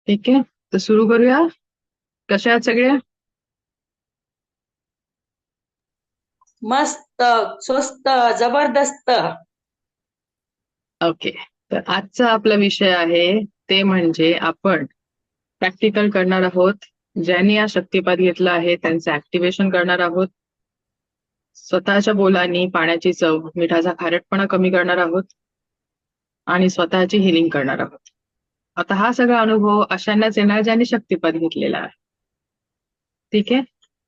ठीक आहे, तर सुरू करूया. कशा आहात सगळे? मस्त, स्वस्त, जबरदस्त. ओके. तर आजचा आपला विषय आहे ते म्हणजे आपण प्रॅक्टिकल करणार आहोत. ज्यांनी हा शक्तिपात घेतला आहे त्यांचं ऍक्टिव्हेशन करणार आहोत. स्वतःच्या बोलांनी पाण्याची चव, मिठाचा खारटपणा कमी करणार आहोत आणि स्वतःची हिलिंग करणार आहोत. आता हा सगळा अनुभव अशांनाच येणार ज्यांनी शक्तिपात घेतलेला आहे. ठीक आहे.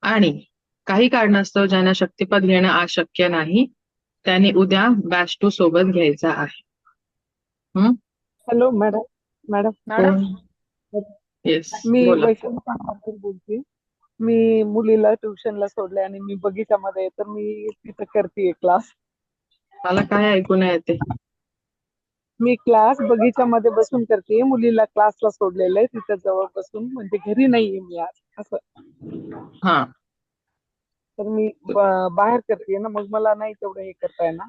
आणि काही कारणास्तव ज्यांना शक्तिपात घेणं आज शक्य नाही त्यांनी उद्या बॅच 2 सोबत घ्यायचा आहे. Hello madam. मॅडम मॅडम, कोण? येस, मी बोला. वैष्णवी पाटील बोलते. मी मुलीला ट्युशनला सोडले आणि मी बगीच्यामध्ये आहे, तर मी तिथं करते क्लास. मला काय ऐकू नाही येते. मी क्लास बगीच्यामध्ये बसून करते, मुलीला क्लासला सोडलेलं आहे तिथं जवळ बसून, म्हणजे घरी नाहीये मी आज असं. हा. तर मी बाहेर करते ना, मग मला नाही तेवढं हे करता येणार.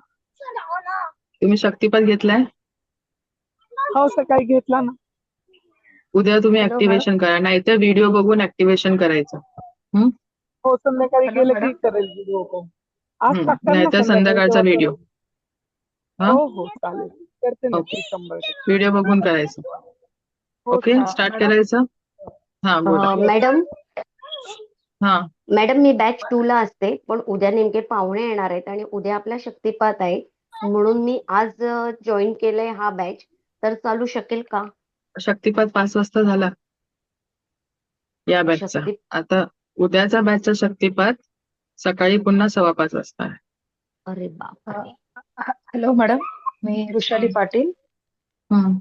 तुम्ही शक्तिपात घेतलाय? हो, सकाळी घेतला ना. उद्या तुम्ही हॅलो मॅडम. ऍक्टिव्हेशन करा, नाहीतर व्हिडिओ बघून ऍक्टिव्हेशन करायचं. हम्म. हो, संध्याकाळी हॅलो गेलं की मॅडम. करेल व्हिडिओ कॉल. आज टाकताल ना नाहीतर संध्याकाळी संध्याकाळचा तेव्हा व्हिडिओ. करेल. हा. हो हो, चालेल, करते ओके. नक्की 100%. व्हिडिओ बघून करायचं. हो ओके, चालेल. स्टार्ट मॅडम, करायचं. हा, बोला. मॅडम हा. मॅडम मी बॅच 2 ला असते, पण उद्या नेमके पाहुणे येणार आहेत आणि उद्या आपला शक्तिपात आहे, म्हणून मी आज जॉईन केलंय हा बॅच. तर चालू शकेल का? शक्तिपात 5 वाजता झाला या बॅचचा. शक्ती आता उद्याचा बॅचचा शक्तिपात सकाळी पुन्हा 5:15 वाजता आहे. अरे अ, बापरे. हॅलो मॅडम, मी वृषाली पाटील. हम्म.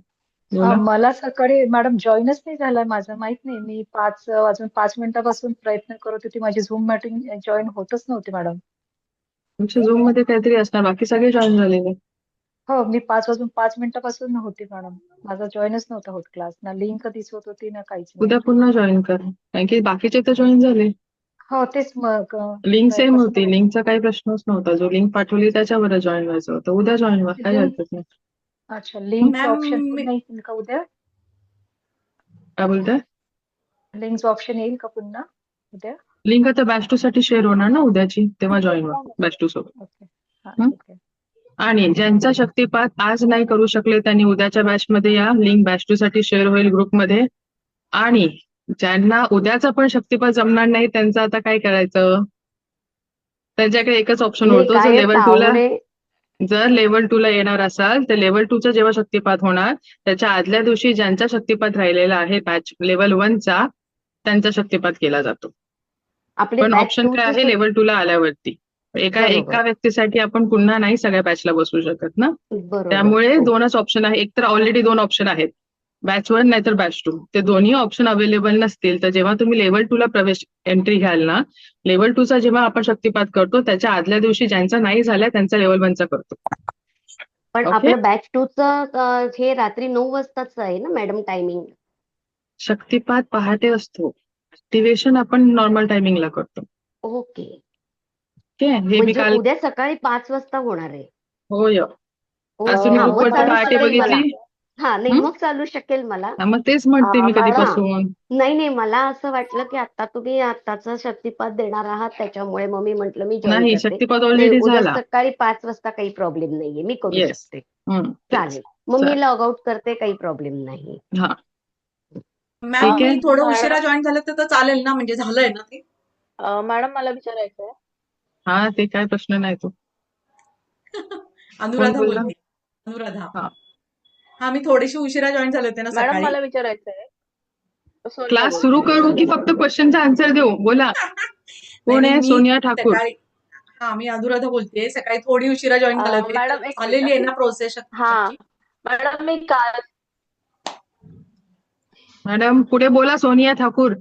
बोला. मला सकाळी मॅडम जॉईनच नाही झालाय माझं, माहित नाही. मी 5 वाजून 5 मिनिटापासून प्रयत्न करत होती, माझी झूम मीटिंग जॉईन होतच नव्हती मॅडम. तुमच्या झूम मध्ये काहीतरी असणार, बाकी सगळे जॉईन झालेले. हो, मी 5 वाजून 5 मिनिटापासून नव्हती मॅडम. माझा जॉईनच नव्हता होत क्लास, ना लिंक दिसत होती ना काहीच नाही. उद्या पुन्हा जॉईन कर, कारण की बाकीचे तर जॉईन झाले. हो तेच मग लिंक सेम कसं होती, करायचं? लिंकचा काही प्रश्नच नव्हता. जो लिंक पाठवली त्याच्यावर जॉईन व्हायचं होतं. उद्या जॉईन व्हा, काही लिंक, हरकत नाही. अच्छा, हं? लिंकचं मॅम ऑप्शन पण नाही का उद्या? काय बोलताय? लिंकचं ऑप्शन येईल का पुन्हा उद्या? लिंक आता बॅच 2 साठी शेअर होणार ना उद्याची, तेव्हा जॉईन व्हा बॅच 2 सोबत. ओके, हा हं? ठीक आहे. आणि ज्यांचा शक्तिपात आज नाही करू शकले त्यांनी उद्याच्या बॅच मध्ये या. लिंक बॅच 2 साठी शेअर होईल ग्रुपमध्ये. आणि ज्यांना उद्याचा पण शक्तिपात जमणार नाही त्यांचं आता काय करायचं? त्यांच्याकडे एकच ऑप्शन नाही उरतो. काय आहे, पाहुणे जर लेव्हल 2 ला येणार असाल तर लेव्हल 2 चा जेव्हा शक्तिपात होणार त्याच्या आदल्या दिवशी ज्यांचा शक्तिपात राहिलेला आहे बॅच लेव्हल 1 चा, त्यांचा शक्तिपात केला जातो. आपली पण बॅच ऑप्शन 2 काय ची आहे, लेव्हल 2 ला आल्यावरती एका बरोबर, एका व्यक्तीसाठी आपण पुन्हा नाही सगळ्या बॅचला बसवू शकत ना. बरोबर, त्यामुळे हो. 2च ऑप्शन आहे. एक तर ऑलरेडी 2 ऑप्शन आहेत, बॅच 1 नाहीतर बॅच 2. ते दोन्ही ऑप्शन अवेलेबल नसतील तर जेव्हा तुम्ही लेव्हल 2 ला प्रवेश एंट्री घ्याल ना, लेव्हल 2 चा जेव्हा आपण शक्तिपात करतो त्याच्या आदल्या दिवशी ज्यांचा नाही झाला त्यांचा लेव्हल 1 चा करतो. पण ओके. आपलं बॅच 2 चं हे रात्री 9 वाजताच आहे ना मॅडम टायमिंग? शक्तिपात पहाटे असतो, ऍक्टिव्हेशन आपण नॉर्मल टायमिंगला करतो. ओके, ओके, हे मी म्हणजे काल. उद्या सकाळी 5 वाजता होणार आहे. होय. आज तुम्ही हा, मग ग्रुपवरती चालू पहाटे शकेल मला. बघितली? हा, नाही हं? मग चालू शकेल मला. हा, मग तेच म्हणते मी मॅडम, हा, कधीपासून. नाही नाही, मला असं वाटलं की आता तुम्ही आत्ताचा शक्तिपात देणार आहात, त्याच्यामुळे मग मी म्हंटल मी जॉईन नाही, करते. शक्तिपात नाही, ऑलरेडी उद्या झाला. सकाळी 5 वाजता काही प्रॉब्लेम नाहीये, मी करू येस. शकते. तेच. चालेल, मग मी चालेल. लॉग आउट करते, काही प्रॉब्लेम नाही. हा. मॅम ठीक मी आहे. थोडं उशिरा मॅडम जॉईन झालं तर चालेल ना, म्हणजे झालंय ना ते? मॅडम मला विचारायचं आहे. हा, ते काय प्रश्न नाही तो. कोण अनुराधा बोलला? बोलते. अनुराधा. हा. हा, मी थोडीशी उशिरा जॉईन झाले होते ना मॅडम सकाळी. मला विचारायचं आहे. सोनिया क्लास सुरू बोलते. करू की फक्त क्वेश्चनचा आन्सर देऊ? बोला. नाही कोण नाही, आहे? मी सोनिया ठाकूर. सकाळी, हा मी अनुराधा बोलते. सकाळी थोडी उशिरा जॉईन झाले होते, तर मॅडम एक आलेली आहे मिनिट. ना प्रोसेस हा, शक्तिपतची. मॅडम मी काल मॅडम पुढे बोला. सोनिया ठाकूर.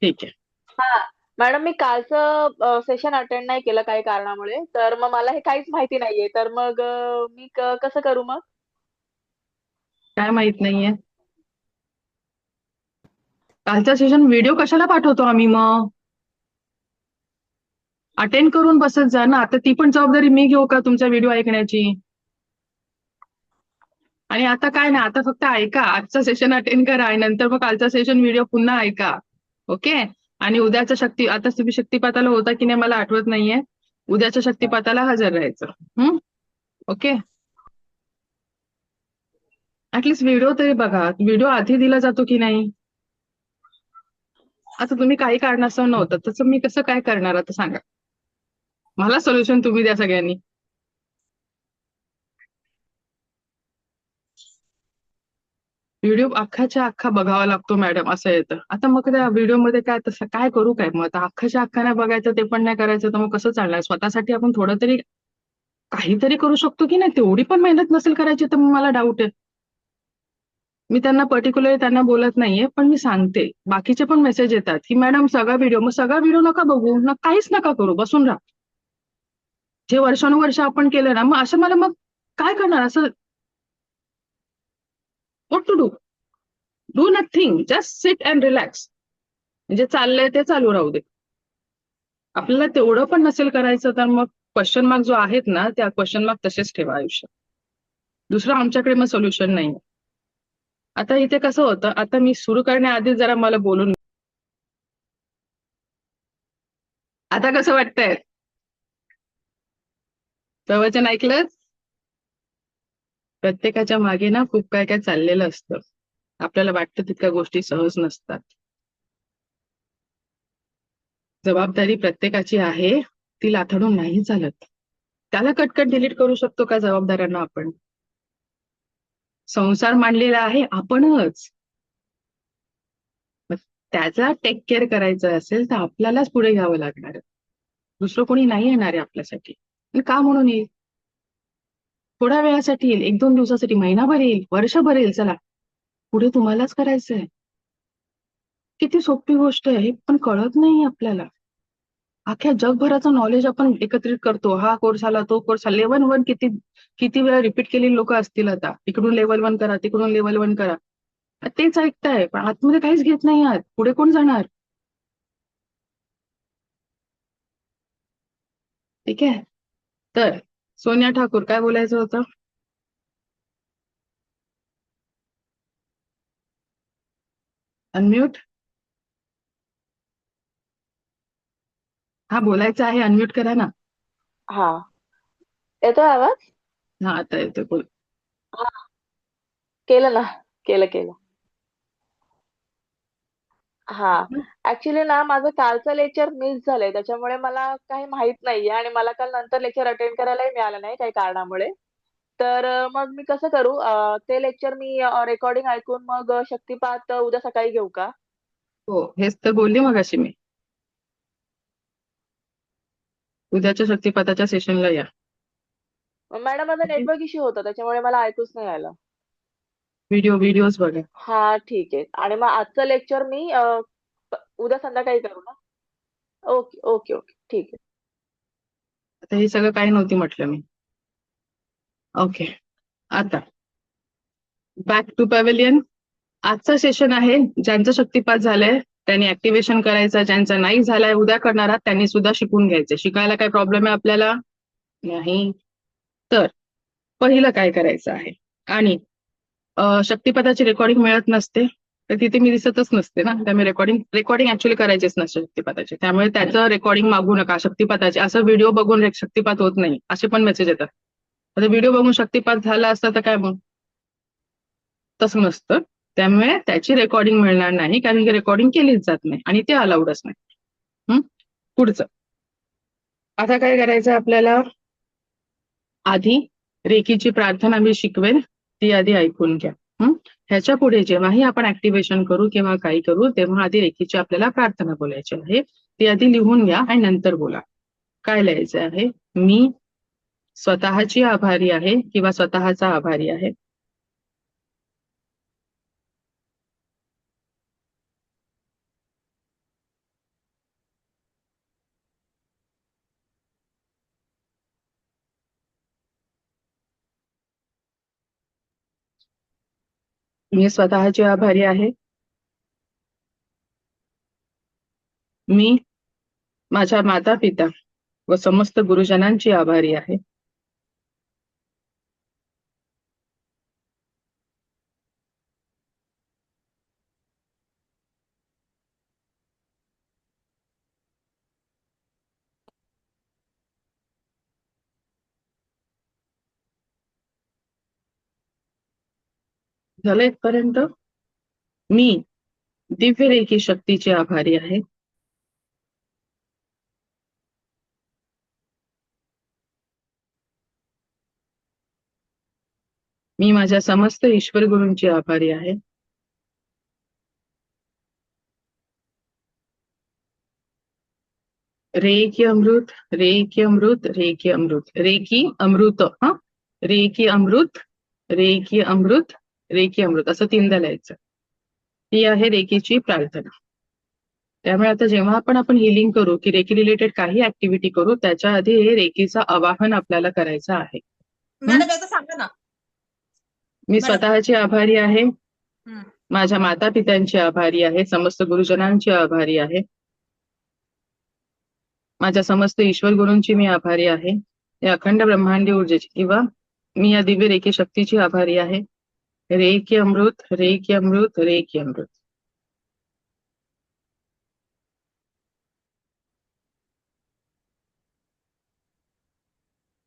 ठीक आहे. हा, मॅडम मी कालचं सेशन अटेंड नाही केलं काही कारणामुळे, तर मग मला हे काहीच माहिती नाहीये, तर मग मी कसं करू मग? काय माहित नाहीये? कालचा सेशन व्हिडिओ कशाला पाठवतो आम्ही मग? अटेंड करून बसत जा ना. आता ती पण जबाबदारी मी घेऊ का तुमचा व्हिडिओ ऐकण्याची? आणि आता काय नाही, आता फक्त ऐका, आजचं सेशन अटेंड करा आणि नंतर मग कालचा सेशन व्हिडिओ पुन्हा ऐका. ओके. आणि उद्याच्या आता तुम्ही शक्तिपाताला होता की नाही मला आठवत नाहीये. उद्याच्या शक्तिपाताला हजर राहायचं. ओके. ऍटलीस्ट व्हिडिओ तरी बघा. व्हिडिओ आधी दिला जातो की नाही. आता तुम्ही काही कारणास्तव नव्हतं, तसं मी कसं काय करणार आता सांगा. मला सोल्युशन तुम्ही द्या सगळ्यांनी. व्हिडिओ अख्खाच्या अख्खा बघावा लागतो मॅडम, असं येतं. आता मग त्या व्हिडिओमध्ये काय तसं काय करू काय मग आता अख्खाच्या अख्खा नाही बघायचं, ते पण नाही करायचं, तर मग कसं चालणार. स्वतःसाठी आपण थोडं तरी काहीतरी करू शकतो की नाही. तेवढी पण मेहनत नसेल करायची तर मग मला डाऊट आहे. मी त्यांना पर्टिक्युलरली त्यांना बोलत नाहीये, पण मी सांगते. बाकीचे पण मेसेज येतात की मॅडम सगळा व्हिडिओ नका बघू ना, काहीच नका करू, बसून राहा. जे वर्षानुवर्ष आपण केलं ना, मग असं मला मग काय करणार असं. What to do. Do nothing, just sit and relax. म्हणजे चाललंय ते चालू राहू दे. आपल्याला तेवढं पण नसेल करायचं तर मग क्वेश्चन मार्क जो आहेत ना, त्या क्वेश्चन मार्क तसेच ठेवा आयुष्यात. दुसरं आमच्याकडे मग सोल्युशन नाही. आता इथे कसं होतं, आता मी सुरू करण्याआधी जरा मला बोलून. आता कसं वाटतंय. प्रवचन ऐकलं. प्रत्येकाच्या मागे ना खूप काय काय चाललेलं असतं. आपल्याला वाटतं तितक्या गोष्टी सहज नसतात. जबाबदारी प्रत्येकाची आहे, ती लाथाडून नाही चालत. त्याला कटकट डिलीट करू शकतो का जबाबदाऱ्यांना आपण. संसार मांडलेला आहे आपणच. त्याचा टेक केअर करायचं असेल तर आपल्यालाच पुढे घ्यावं लागणार आहे. दुसरं कोणी नाही येणार आहे आपल्यासाठी. का म्हणून येईल. थोड्या वेळासाठी येईल, 1-2 दिवसासाठी, महिनाभर येईल, वर्षभर येईल, चला पुढे तुम्हालाच करायचंय. किती सोपी गोष्ट आहे, पण कळत नाही आपल्याला. अख्ख्या जगभराचं नॉलेज आपण एकत्रित करतो. हा कोर्स आला, तो कोर्स आला. लेव्हल 1 किती वेळा रिपीट केलेली लोक असतील आता. इकडून लेव्हल 1 करा, तिकडून लेव्हल 1 करा. तेच ऐकताय, पण आतमध्ये काहीच घेत नाही आहात. पुढे कोण जाणार. ठीक आहे. तर सोनिया ठाकूर काय बोलायचं होतं. अनम्यूट. हा बोलायचं आहे, अनम्यूट करा ना. हा, येतोय आवाज? हा आता येतोय, बोल. हा, केलं ना. केलं. हा, ऍक्च्युली ना माझं कालचं लेक्चर मिस झालंय, त्याच्यामुळे मला काही माहित नाहीये आणि मला काल नंतर लेक्चर अटेंड करायलाही मिळालं नाही काही कारणामुळे. तर मग मी कसं करू, ते लेक्चर मी रेकॉर्डिंग ऐकून मग शक्तिपात उद्या सकाळी घेऊ का? हो, हेच तर बोलली मगाशी मी. उद्याच्या शक्तिपाताच्या सेशनला या. मॅडम माझा नेटवर्क इश्यू होता त्याच्यामुळे मला ऐकूच नाही आलं. व्हिडिओज बघा. हा ठीक आहे. आणि मग आजचं लेक्चर मी उद्या संध्याकाळी करू ना? ओके ओके ओके ठीक आहे. आता हे सगळं काही नव्हती म्हटलं मी. ओके. आता बॅक टू पॅव्हेलियन. आजचं सेशन आहे, ज्यांचं शक्तिपात झालंय त्यांनी ऍक्टिव्हेशन करायचं, ज्यांचा नाही झालाय उद्या करणार आहात त्यांनी सुद्धा शिकून घ्यायचं. शिकायला काय प्रॉब्लेम आहे आपल्याला नाही. तर पहिलं काय करायचं आहे. आणि शक्तिपाताची रेकॉर्डिंग मिळत नसते तर तिथे मी दिसतच नसते ना, त्यामुळे रेकॉर्डिंग ऍक्च्युअली करायचीच नसते शक्तिपाताची. त्यामुळे त्याचं रेकॉर्डिंग मागू नका शक्तिपाताचे. असं व्हिडिओ बघून शक्तिपात होत नाही असे पण मेसेज येतात. आता व्हिडिओ बघून शक्तिपात झाला असता तर काय मग. तसं नसतं. त्यामुळे त्याची रेकॉर्डिंग मिळणार नाही, कारण की रेकॉर्डिंग केलीच जात नाही आणि ते अलाउडच नाही. पुढचं आता काय करायचं आपल्याला. आधी रेकीची प्रार्थना मी शिकवेन, ती आधी ऐकून घ्या. ह्याच्या पुढे जेव्हाही आपण ऍक्टिव्हेशन करू किंवा काही करू तेव्हा आधी रेकीची आपल्याला प्रार्थना बोलायची आहे. ती आधी लिहून घ्या आणि नंतर बोला. काय लिहायचं आहे. मी स्वतःची आभारी आहे किंवा स्वतःचा आभारी आहे. मी स्वतःची आभारी आहे. मी माझ्या माता पिता व समस्त गुरुजनांची आभारी आहे. झालं इथपर्यंत? मी दिव्य रेखी शक्तीची आभारी आहे. मी माझ्या समस्त ईश्वर गुरूंची आभारी आहे. रेकी अमृत, रेकी अमृत, रेकी अमृत, रेकी अमृत, हा, रेकी अमृत, रेकी अमृत, रेकी अमृत असं 3दा लिहायचं. ही आहे रेकीची प्रार्थना. त्यामुळे आता जेव्हा आपण हिलिंग करू की रेकी रिलेटेड काही ऍक्टिव्हिटी करू त्याच्या आधी हे रेकीचं आवाहन आपल्याला करायचं आहे. मॅडम एकदा सांगा ना. मी मॅडम. स्वतःची आभारी आहे. हम्म. माझ्या माता पित्यांची आभारी आहे. समस्त गुरुजनांची आभारी आहे. माझ्या समस्त ईश्वर गुरूंची मी आभारी आहे. या अखंड ब्रह्मांडी ऊर्जेची किंवा मी या दिव्य रेकी शक्तीची आभारी आहे. रेकी अमृत, रेकी अमृत, रेकी अमृत.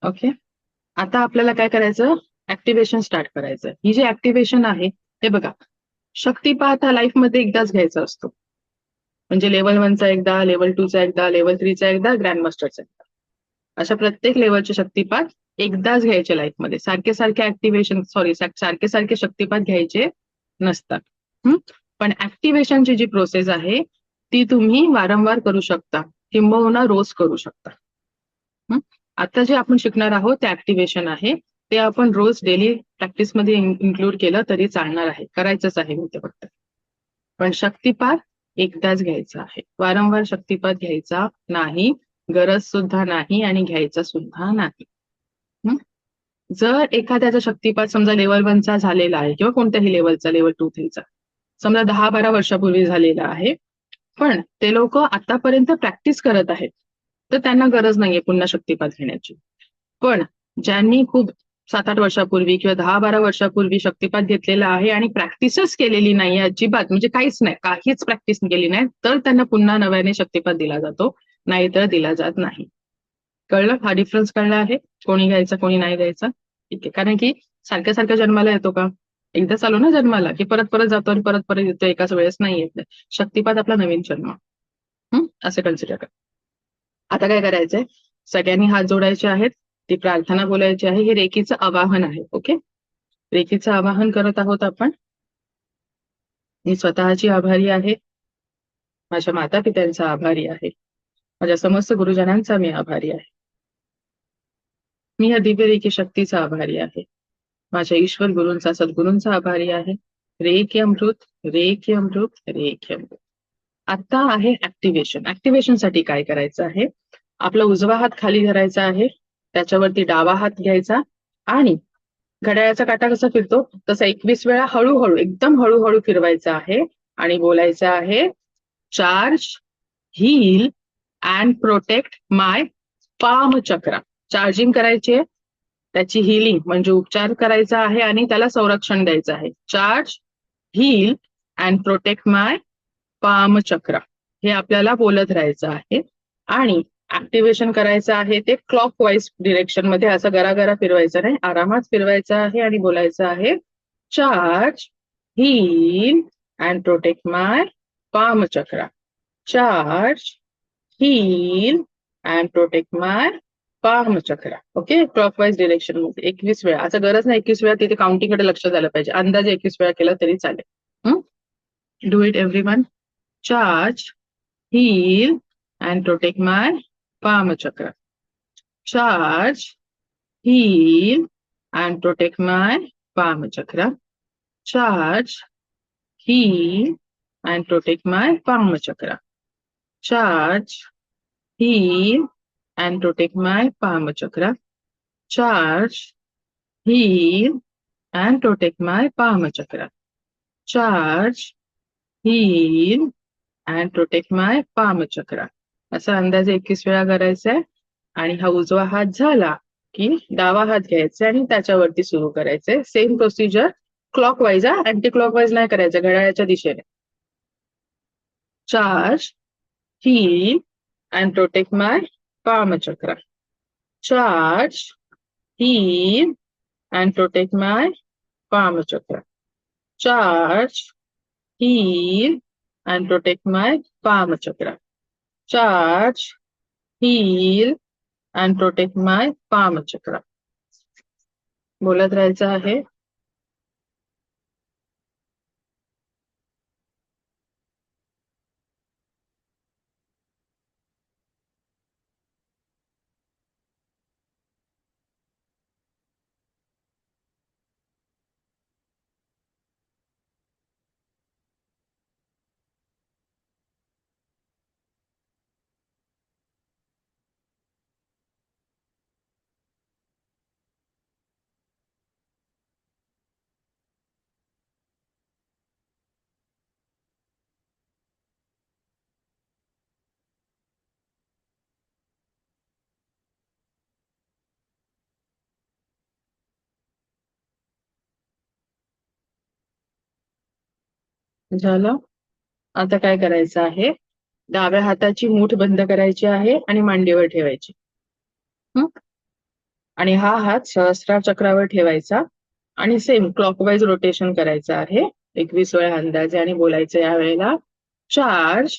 ओके, आता आपल्याला काय करायचं? ऍक्टिव्हेशन स्टार्ट करायचं. ही जी ऍक्टिव्हेशन आहे हे बघा, शक्तिपात हा लाईफमध्ये एकदाच घ्यायचा असतो. म्हणजे लेवल 1चा एकदा, लेवल 2चा एकदा, लेवल 3चा एकदा, ग्रँड मास्टरचा एकदा. अशा प्रत्येक लेवलचे शक्तिपात एकदाच घ्यायचे लाईफमध्ये. सारखे सारखे ऍक्टिव्हेशन सारखे सारखे शक्तिपात घ्यायचे नसतात. पण ऍक्टिव्हेशनची जी प्रोसेस आहे ती तुम्ही वारंवार करू शकता, किंबहुना रोज करू शकता. आता जे आपण शिकणार आहोत ते ऍक्टिव्हेशन आहे, ते आपण रोज डेली प्रॅक्टिसमध्ये इन्क्लूड केलं तरी चालणार आहे. करायचंच आहे मी ते फक्त. पण शक्तिपात एकदाच घ्यायचा आहे. वारंवार शक्तिपात घ्यायचा नाही, गरज सुद्धा नाही आणि घ्यायचा सुद्धा नाही. जर एखाद्याचा शक्तिपात समजा लेवल 1चा झालेला आहे किंवा कोणत्याही लेवलचा, लेवल 2, 3चा समजा 10-12 वर्षापूर्वी झालेला आहे, पण ते लोक आतापर्यंत प्रॅक्टिस करत आहेत, तर त्यांना गरज नाहीये पुन्हा शक्तिपात घेण्याची. पण ज्यांनी खूप 7-8 वर्षापूर्वी किंवा 10-12 वर्षापूर्वी शक्तिपात घेतलेला आहे आणि प्रॅक्टिसच केलेली नाही अजिबात, म्हणजे काहीच नाही, काहीच प्रॅक्टिस केली नाही, तर त्यांना पुन्हा नव्याने शक्तिपात दिला जातो, नाहीतर दिला जात नाही. कळलं? हा डिफरन्स कळला आहे? कोणी घ्यायचा कोणी नाही घ्यायचा. ठीक आहे, कारण की सारख्या सारख्या जन्माला येतो का? एकदा चालू ना जन्माला की परत परत जातो आणि परत परत येतो, एकाच वेळेस नाही येत. शक्तिपात आपला नवीन जन्म, असं कन्सिडर कर. आता काय करायचंय? सगळ्यांनी हात जोडायचे आहेत, ती प्रार्थना बोलायची आहे. हे रेकीचं आवाहन आहे. ओके, रेकीचं आवाहन करत आहोत आपण. मी स्वतःची आभारी आहे. माझ्या माता पित्यांचा आभारी आहे. माझ्या समस्त गुरुजनांचा मी आभारी आहे. मी या दिव्य रेकी शक्तीचा आभारी आहे. माझ्या ईश्वर गुरूंचा, सद्गुरूंचा आभारी आहे. रेकी अमृत, रेकी अमृत, रेकी अमृत. आता आहे ऍक्टिव्हेशन. ऍक्टिव्हेशनसाठी काय करायचं आहे? आपला उजवा हात खाली धरायचा आहे, त्याच्यावरती डावा हात घ्यायचा आणि घड्याळाचा काटा कसा फिरतो तसा 21 वेळा हळूहळू, एकदम हळूहळू फिरवायचा आहे आणि बोलायचं आहे, charge, heal and protect my palm chakra. Charging करायची आहे, त्याची हिलिंग म्हणजे उपचार करायचा आहे आणि त्याला संरक्षण द्यायचं आहे. Charge, heal and protect my palm chakra हे आपल्याला बोलत राहायचं आहे. आणि ऍक्टिव्हेशन करायचं आहे ते क्लॉकवाईज डिरेक्शन मध्ये, असं गरागरा फिरवायचं नाही, आरामात फिरवायचं आहे आणि बोलायचं आहे, charge, heal and protect my palm chakra. Charge, heal and protect my palm chakra. Okay, clockwise direction मध्ये 21 वेळा. असं गरज नाही 21 वेळा, तिथे काउंटिंगकडे लक्ष द्यायला पाहिजे. अंदाजे 21 वेळा केला तरी चालेल. Do it everyone. Charge, heal and protect my palm chakra. Charge, heal and protect my palm chakra. Charge, heal and protect my palm chakra. Charge, heal and protect my palm chakra. Charge, heal and protect my palm chakra. Charge, heal and protect my palm chakra. असं अंदाजे 21 वेळा करायचंय. आणि हा उजवा हात झाला की डावा हात घ्यायचा आणि त्याच्यावरती सुरू करायचंय. Same procedure clockwise, anti clockwise नाही करायचं, घड्याळाच्या दिशेने. Charge, heal and protect my palm chakra. Charge, heal and protect my palm chakra. charge, heal, and protect my palm chakra. Charge, heal, and protect my palm chakra. बोलत राहायचं आहे. झालं. आता काय करायचं आहे, डाव्या हाताची मूठ बंद करायची आहे आणि मांडीवर ठेवायची. आणि हा हात सहस्रार चक्रावर ठेवायचा आणि सेम क्लॉकवाईज रोटेशन करायचं आहे 21 वेळा अंदाजे आणि बोलायचं या वेळेला charge,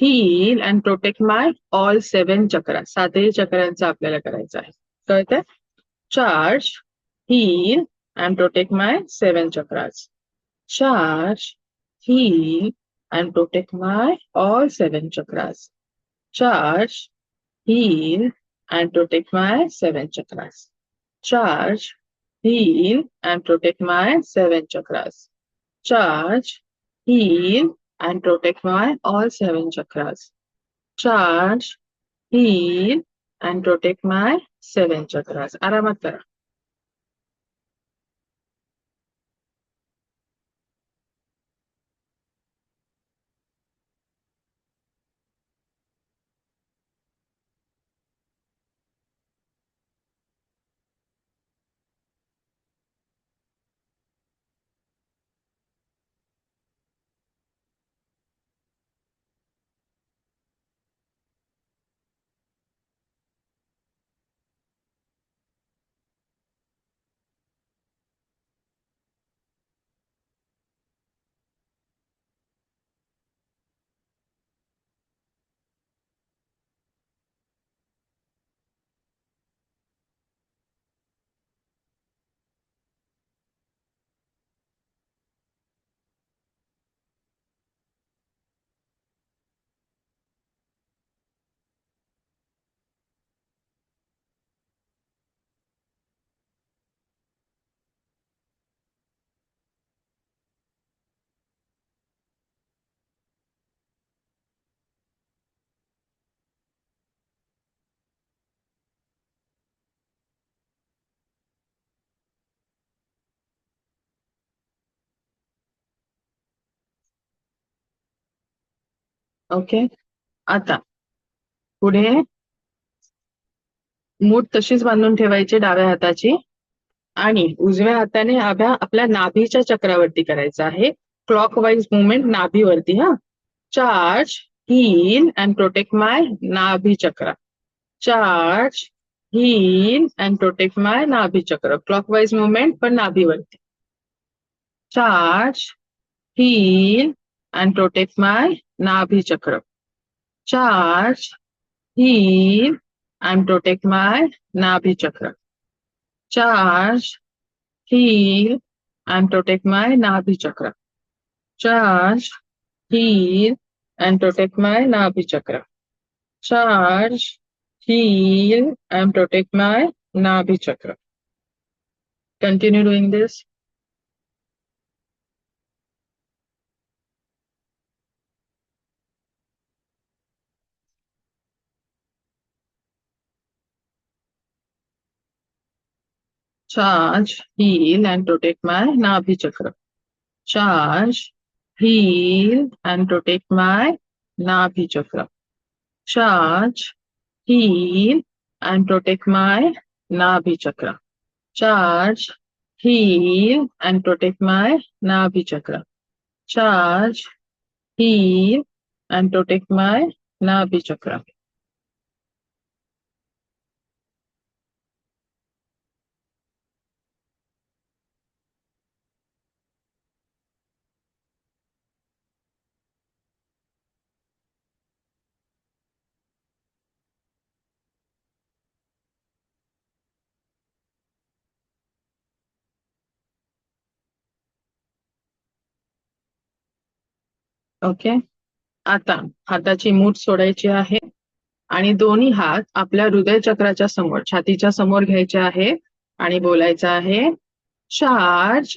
heal and protect my all 7 chakra. 7ही चक्रांचा आपल्याला करायचं आहे. कळतंय? Charge, heal and protect my 7 chakras. Charge, heal and protect my all 7 chakras. Charge, heal and protect my 7 chakras. Charge, heal and protect my 7 chakras. Charge, heal and protect my all 7 chakras. Charge, heal and protect my 7 chakras. आरामात करा. Okay. आता पुढे मूठ तशीच बांधून ठेवायची डाव्या हाताची आणि उजव्या हाताने आपल्या नाभीच्या चक्रावरती करायचं आहे. क्लॉकवाईज मुवमेंट नाभीवरती. Charge, heal and protect my nabhi chakra. Charge, heal and protect my nabhi chakra. Clockwise movement पण नाभीवरती. Charge, heal and protect my nabhi chakra. Charge, heal and protect my Nabhi chakra. Charge, heal and protect my Nabhi chakra. Charge, heal and protect my Nabhi chakra. Charge, heal and protect my Nabhi chakra. Continue doing this. Charge, heal and protect my Nabhi chakra. Charge, heal and protect my Nabhi chakra. Charge, heal and protect my Nabhi chakra. Charge, heal and protect my Nabhi chakra. Charge, heal and protect my Nabhi chakra. Okay. आता हाताची मूठ सोडायची आहे आणि दोन्ही हात आपल्या हृदय चक्राच्या समोर, छातीच्या समोर घ्यायचे आहे आणि बोलायचं आहे, charge,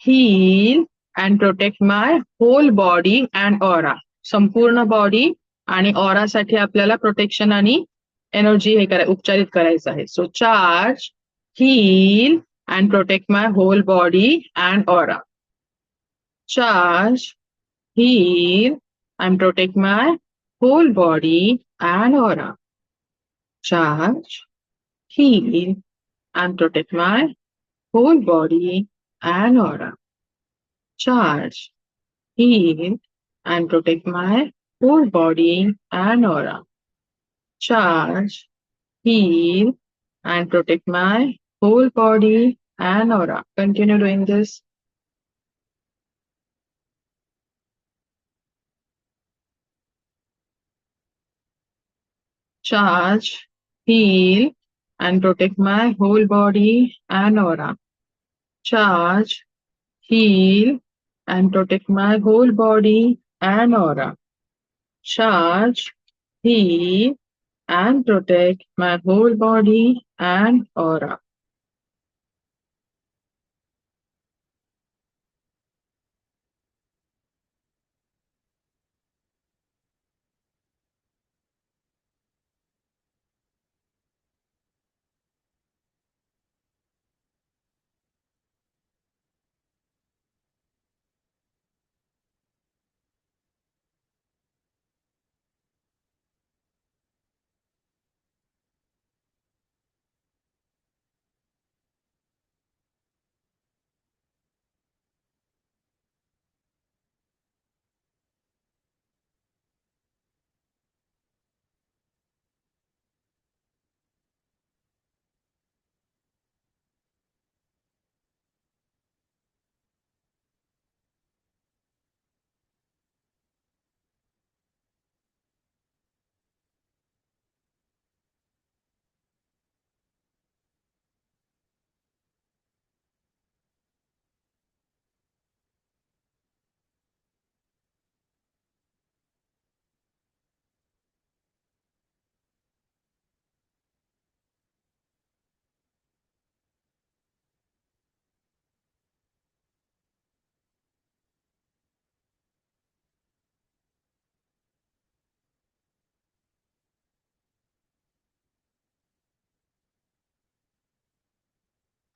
heal and protect my whole body and aura. संपूर्ण बॉडी आणि ऑरासाठी आपल्याला प्रोटेक्शन आणि एनर्जी उपचारित करायचं आहे. So charge, heal and protect my whole body and aura. Charge, heal and protect my whole body and aura. Charge, heal and protect my whole body and aura. Charge, heal and protect my whole body and aura. Charge, heal and protect my whole body and aura. Continue doing this. Charge, heal and protect my whole body and aura. Charge, heal and protect my whole body and aura. Charge, heal and protect my whole body and aura.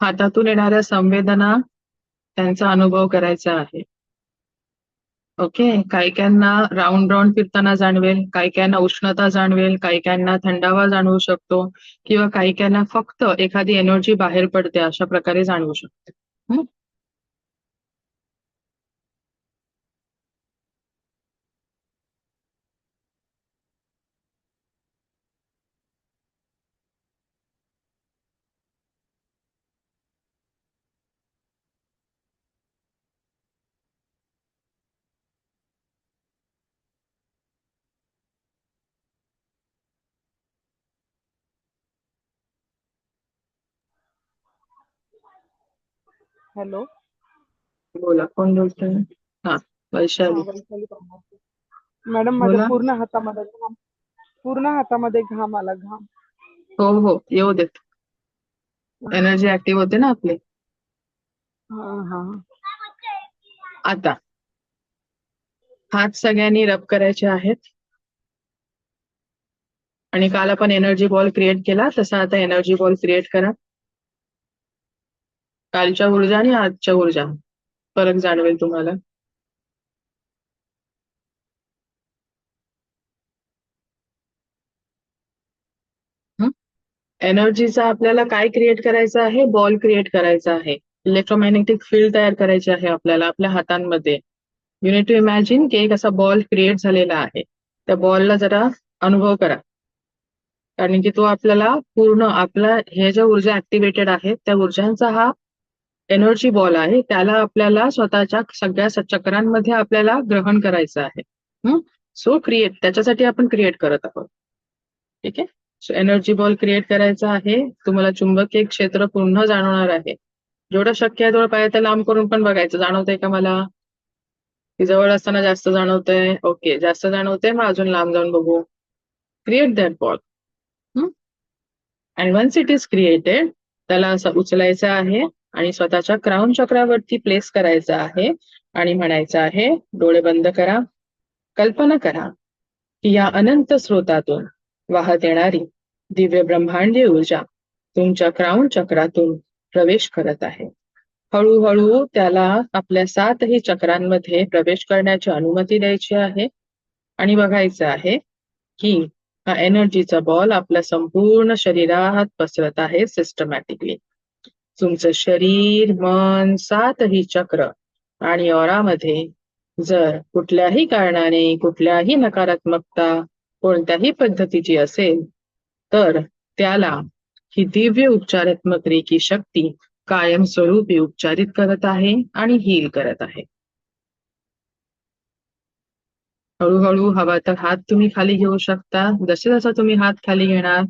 हातातून येणाऱ्या संवेदना त्यांचा अनुभव करायचा आहे. Okay. काही काहींना round round फिरताना जाणवेल, काही काहींना उष्णता जाणवेल, काही काहींना थंडावा जाणवू शकतो किंवा काही काहींना फक्त एखादी एनर्जी बाहेर पडते अशा प्रकारे जाणवू शकते. हॅलो. बोला, कोण बोलतोय? हा, वैशाली. वैशाली पवार. मॅडम माझ्या बोला. पूर्ण हातामध्ये घाम आला, घाम. हो हो, येऊ देत. एनर्जी ऍक्टिव्ह होते ना आपली. हा हा. आता हात सगळ्यांनी रब करायचे आहेत आणि काल आपण एनर्जी बॉल क्रिएट केला तसा आता एनर्जी बॉल क्रिएट करा. कालच्या ऊर्जा आणि आजच्या ऊर्जा फरक जाणवेल तुम्हाला. एनर्जीचा आपल्याला काय क्रिएट करायचं आहे? बॉल क्रिएट करायचा आहे. इलेक्ट्रोमॅग्नेटिक फील्ड तयार करायची आहे आपल्याला आपल्या हातांमध्ये. यू नीड टू इमॅजिन की एक असा बॉल क्रिएट झालेला आहे. त्या बॉलला जरा अनुभव करा, कारण की तो आपल्याला पूर्ण आपला हे ज्या ऊर्जा ऍक्टिव्हेटेड आहेत त्या ऊर्जांचा हा एनर्जी बॉल आहे. त्याला आपल्याला स्वतःच्या सगळ्या चक्रांमध्ये आपल्याला ग्रहण करायचं आहे. सो क्रिएट, त्याच्यासाठी आपण क्रिएट करत आहोत. ठीक आहे. सो एनर्जी बॉल क्रिएट करायचा आहे. तुम्हाला चुंबकीय क्षेत्र पूर्ण जाणवणार आहे. जेवढं शक्य आहे तेवढं पाय लांब करून पण बघायचं, जाणवतंय का मला? ती जवळ असताना जास्त जाणवतंय. ओके, जास्त जाणवतंय, मग अजून लांब जाऊन बघू. Create that ball. And once it is created, त्याला असं उचलायचं आहे आणि स्वतःच्या क्राऊन चक्रावरती प्लेस करायचं आहे आणि म्हणायचं आहे, डोळे बंद करा. कल्पना करा की या अनंत स्रोतातून वाहत येणारी दिव्य ब्रह्मांडीय ऊर्जा तुमच्या क्राऊन चक्रातून प्रवेश करत आहे. हळूहळू त्याला आपल्या 7ही चक्रांमध्ये प्रवेश करण्याची अनुमती द्यायची आहे आणि बघायचं आहे की हा एनर्जीचा बॉल आपल्या संपूर्ण शरीरात पसरत आहे सिस्टमॅटिकली. तुमचं शरीर, मन, 7ही चक्र आणि ऑरामध्ये जर कुठल्याही कारणाने कुठल्याही नकारात्मकता कोणत्याही पद्धतीची असेल तर त्याला ही दिव्य उपचारात्मक रेकी शक्ती कायमस्वरूपी उपचारित करत आहे आणि हील करत आहे. हळूहळू हवा तर हात तुम्ही खाली घेऊ शकता. जसे जसं तुम्ही हात खाली घेणार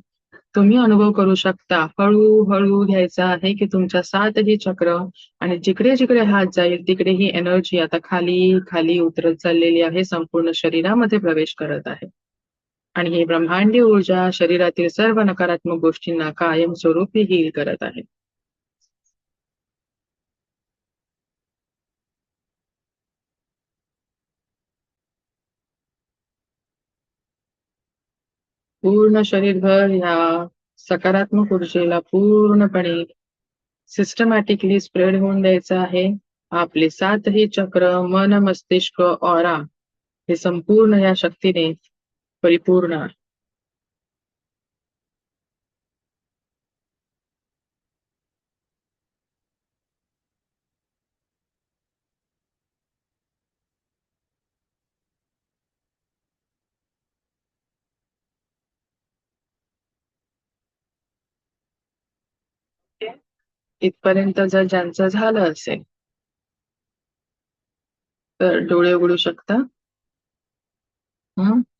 तुम्ही अनुभव करू शकता. हळूहळू घ्यायचा आहे की तुमच्या 7ही चक्र आणि जिकडे जिकडे हात जाईल तिकडे ही एनर्जी आता खाली खाली उतरत चाललेली आहे, संपूर्ण शरीरामध्ये प्रवेश करत आहे. आणि ही ब्रह्मांडीय ऊर्जा शरीरातील सर्व नकारात्मक गोष्टींना कायमस्वरूपी हील करत आहे. पूर्ण शरीरभर ह्या सकारात्मक ऊर्जेला पूर्णपणे सिस्टमॅटिकली स्प्रेड होऊन द्यायचं आहे. आपले 7ही चक्र, मन, मस्तिष्क, ऑरा हे संपूर्ण या शक्तीने परिपूर्ण आहे. इथपर्यंत जर ज्यांचं झालं असेल तर डोळे उघडू शकता.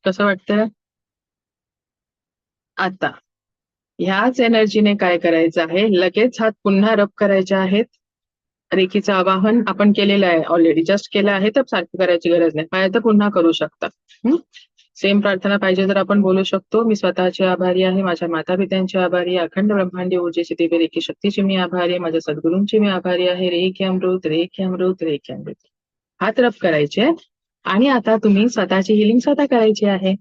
कसं वाटतंय आता? ह्याच एनर्जीने काय करायचं आहे, लगेच हात पुन्हा रब करायचे आहेत. रेखीचं आवाहन आपण केलेलं आहे ऑलरेडी, जस्ट केलं आहे तर सारखं करायची गरज नाही. पाहिजे तर पुन्हा करू शकता. सेम प्रार्थना पाहिजे तर आपण बोलू शकतो. मी स्वतःचे आभारी आहे, माझ्या मातापित्यांचे आभारी आहे, अखंड ब्रह्मांडी ऊर्जेची दिव्य रेखी शक्तीची मी आभारी आहे, माझ्या सद्गुरूंची मी आभारी आहे. रेखी अमृत, रेखी अमृत, रेखी अमृत. हात रब करायचे आणि आता तुम्ही स्वतःची हिलिंग स्वतः करायची आहे.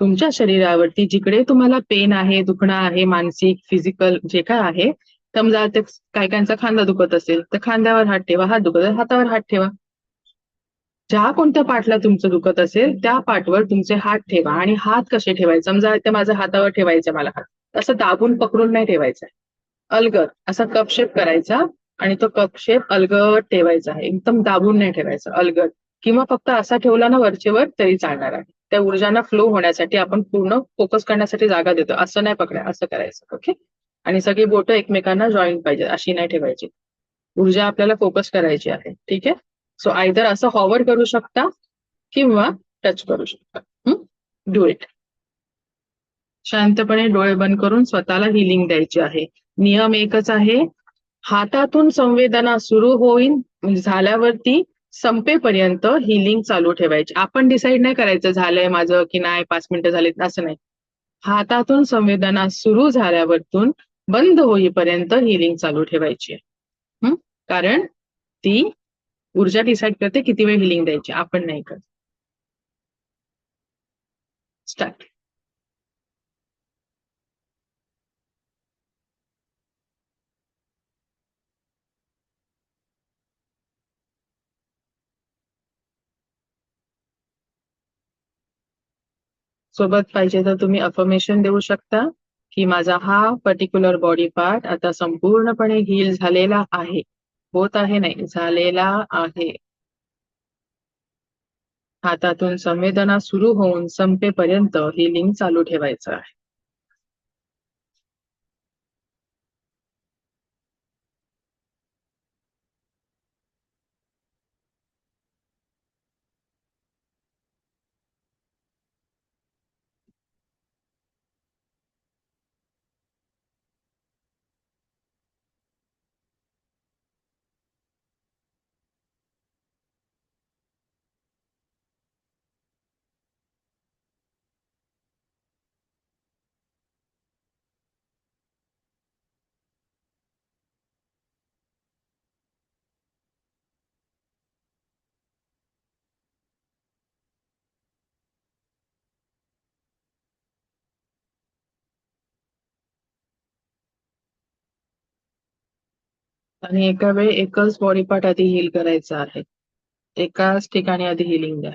तुमच्या शरीरावरती जिकडे तुम्हाला पेन आहे, दुखणं आहे, मानसिक, फिजिकल जे काय आहे, समजा ते काही काहींचा खांदा दुखत असेल तर खांद्यावर हात ठेवा, हात दुखत असेल हातावर हात ठेवा. ज्या कोणत्या पार्टला तुमचं दुखत असेल त्या पार्टवर तुमचे हात ठेवा. आणि हात कसे ठेवायचे, समजा ते माझ्या हातावर ठेवायचं मला हात, असं दाबून पकडून नाही ठेवायचं, अलगद असा कपशेप करायचा आणि तो कपशेप अलगद ठेवायचा आहे, एकदम दाबून नाही ठेवायचा, अलगद. किंवा फक्त असा ठेवला ना वरचेवर तरी चालणार आहे. त्या ऊर्जांना फ्लो होण्यासाठी आपण पूर्ण फोकस करण्यासाठी जागा देतो, असं नाही पकडाय, असं करायचं. ओके. आणि सगळी बोटं एकमेकांना जॉईन पाहिजे, अशी नाही ठेवायची. ऊर्जा आपल्याला फोकस करायची आहे. ठीक आहे. सो आयदर असं हॉवर करू शकता किंवा टच करू शकता. Do it. शांतपणे डोळे बंद करून स्वतःला हिलिंग द्यायची आहे. नियम एकच आहे, हातातून संवेदना सुरू होईल म्हणजे झाल्यावरती संपेपर्यंत हिलिंग चालू ठेवायची. आपण डिसाईड नाही करायचं झालंय माझं की नाही, 5 मिनिटं झालेत, असं नाही. हातातून संवेदना सुरू झाल्यावरतून बंद होईपर्यंत हिलिंग चालू ठेवायची आहे. कारण ती ऊर्जा डिसाईड करते किती वेळ हिलिंग द्यायची, आपण नाही करत. स्टार्ट. सोबत पाहिजे तर तुम्ही अफर्मेशन देऊ शकता की माझा हा पर्टिक्युलर बॉडी पार्ट आता संपूर्णपणे हील झालेला आहे. होत आहे नाही, झालेला आहे. हातातून संवेदना सुरू होऊन संपेपर्यंत हिलिंग चालू ठेवायचं आहे. आणि एका वेळी एकच बॉडी पार्ट आधी हील करायचा आहे. एकाच ठिकाणी आधी हिलिंग द्या.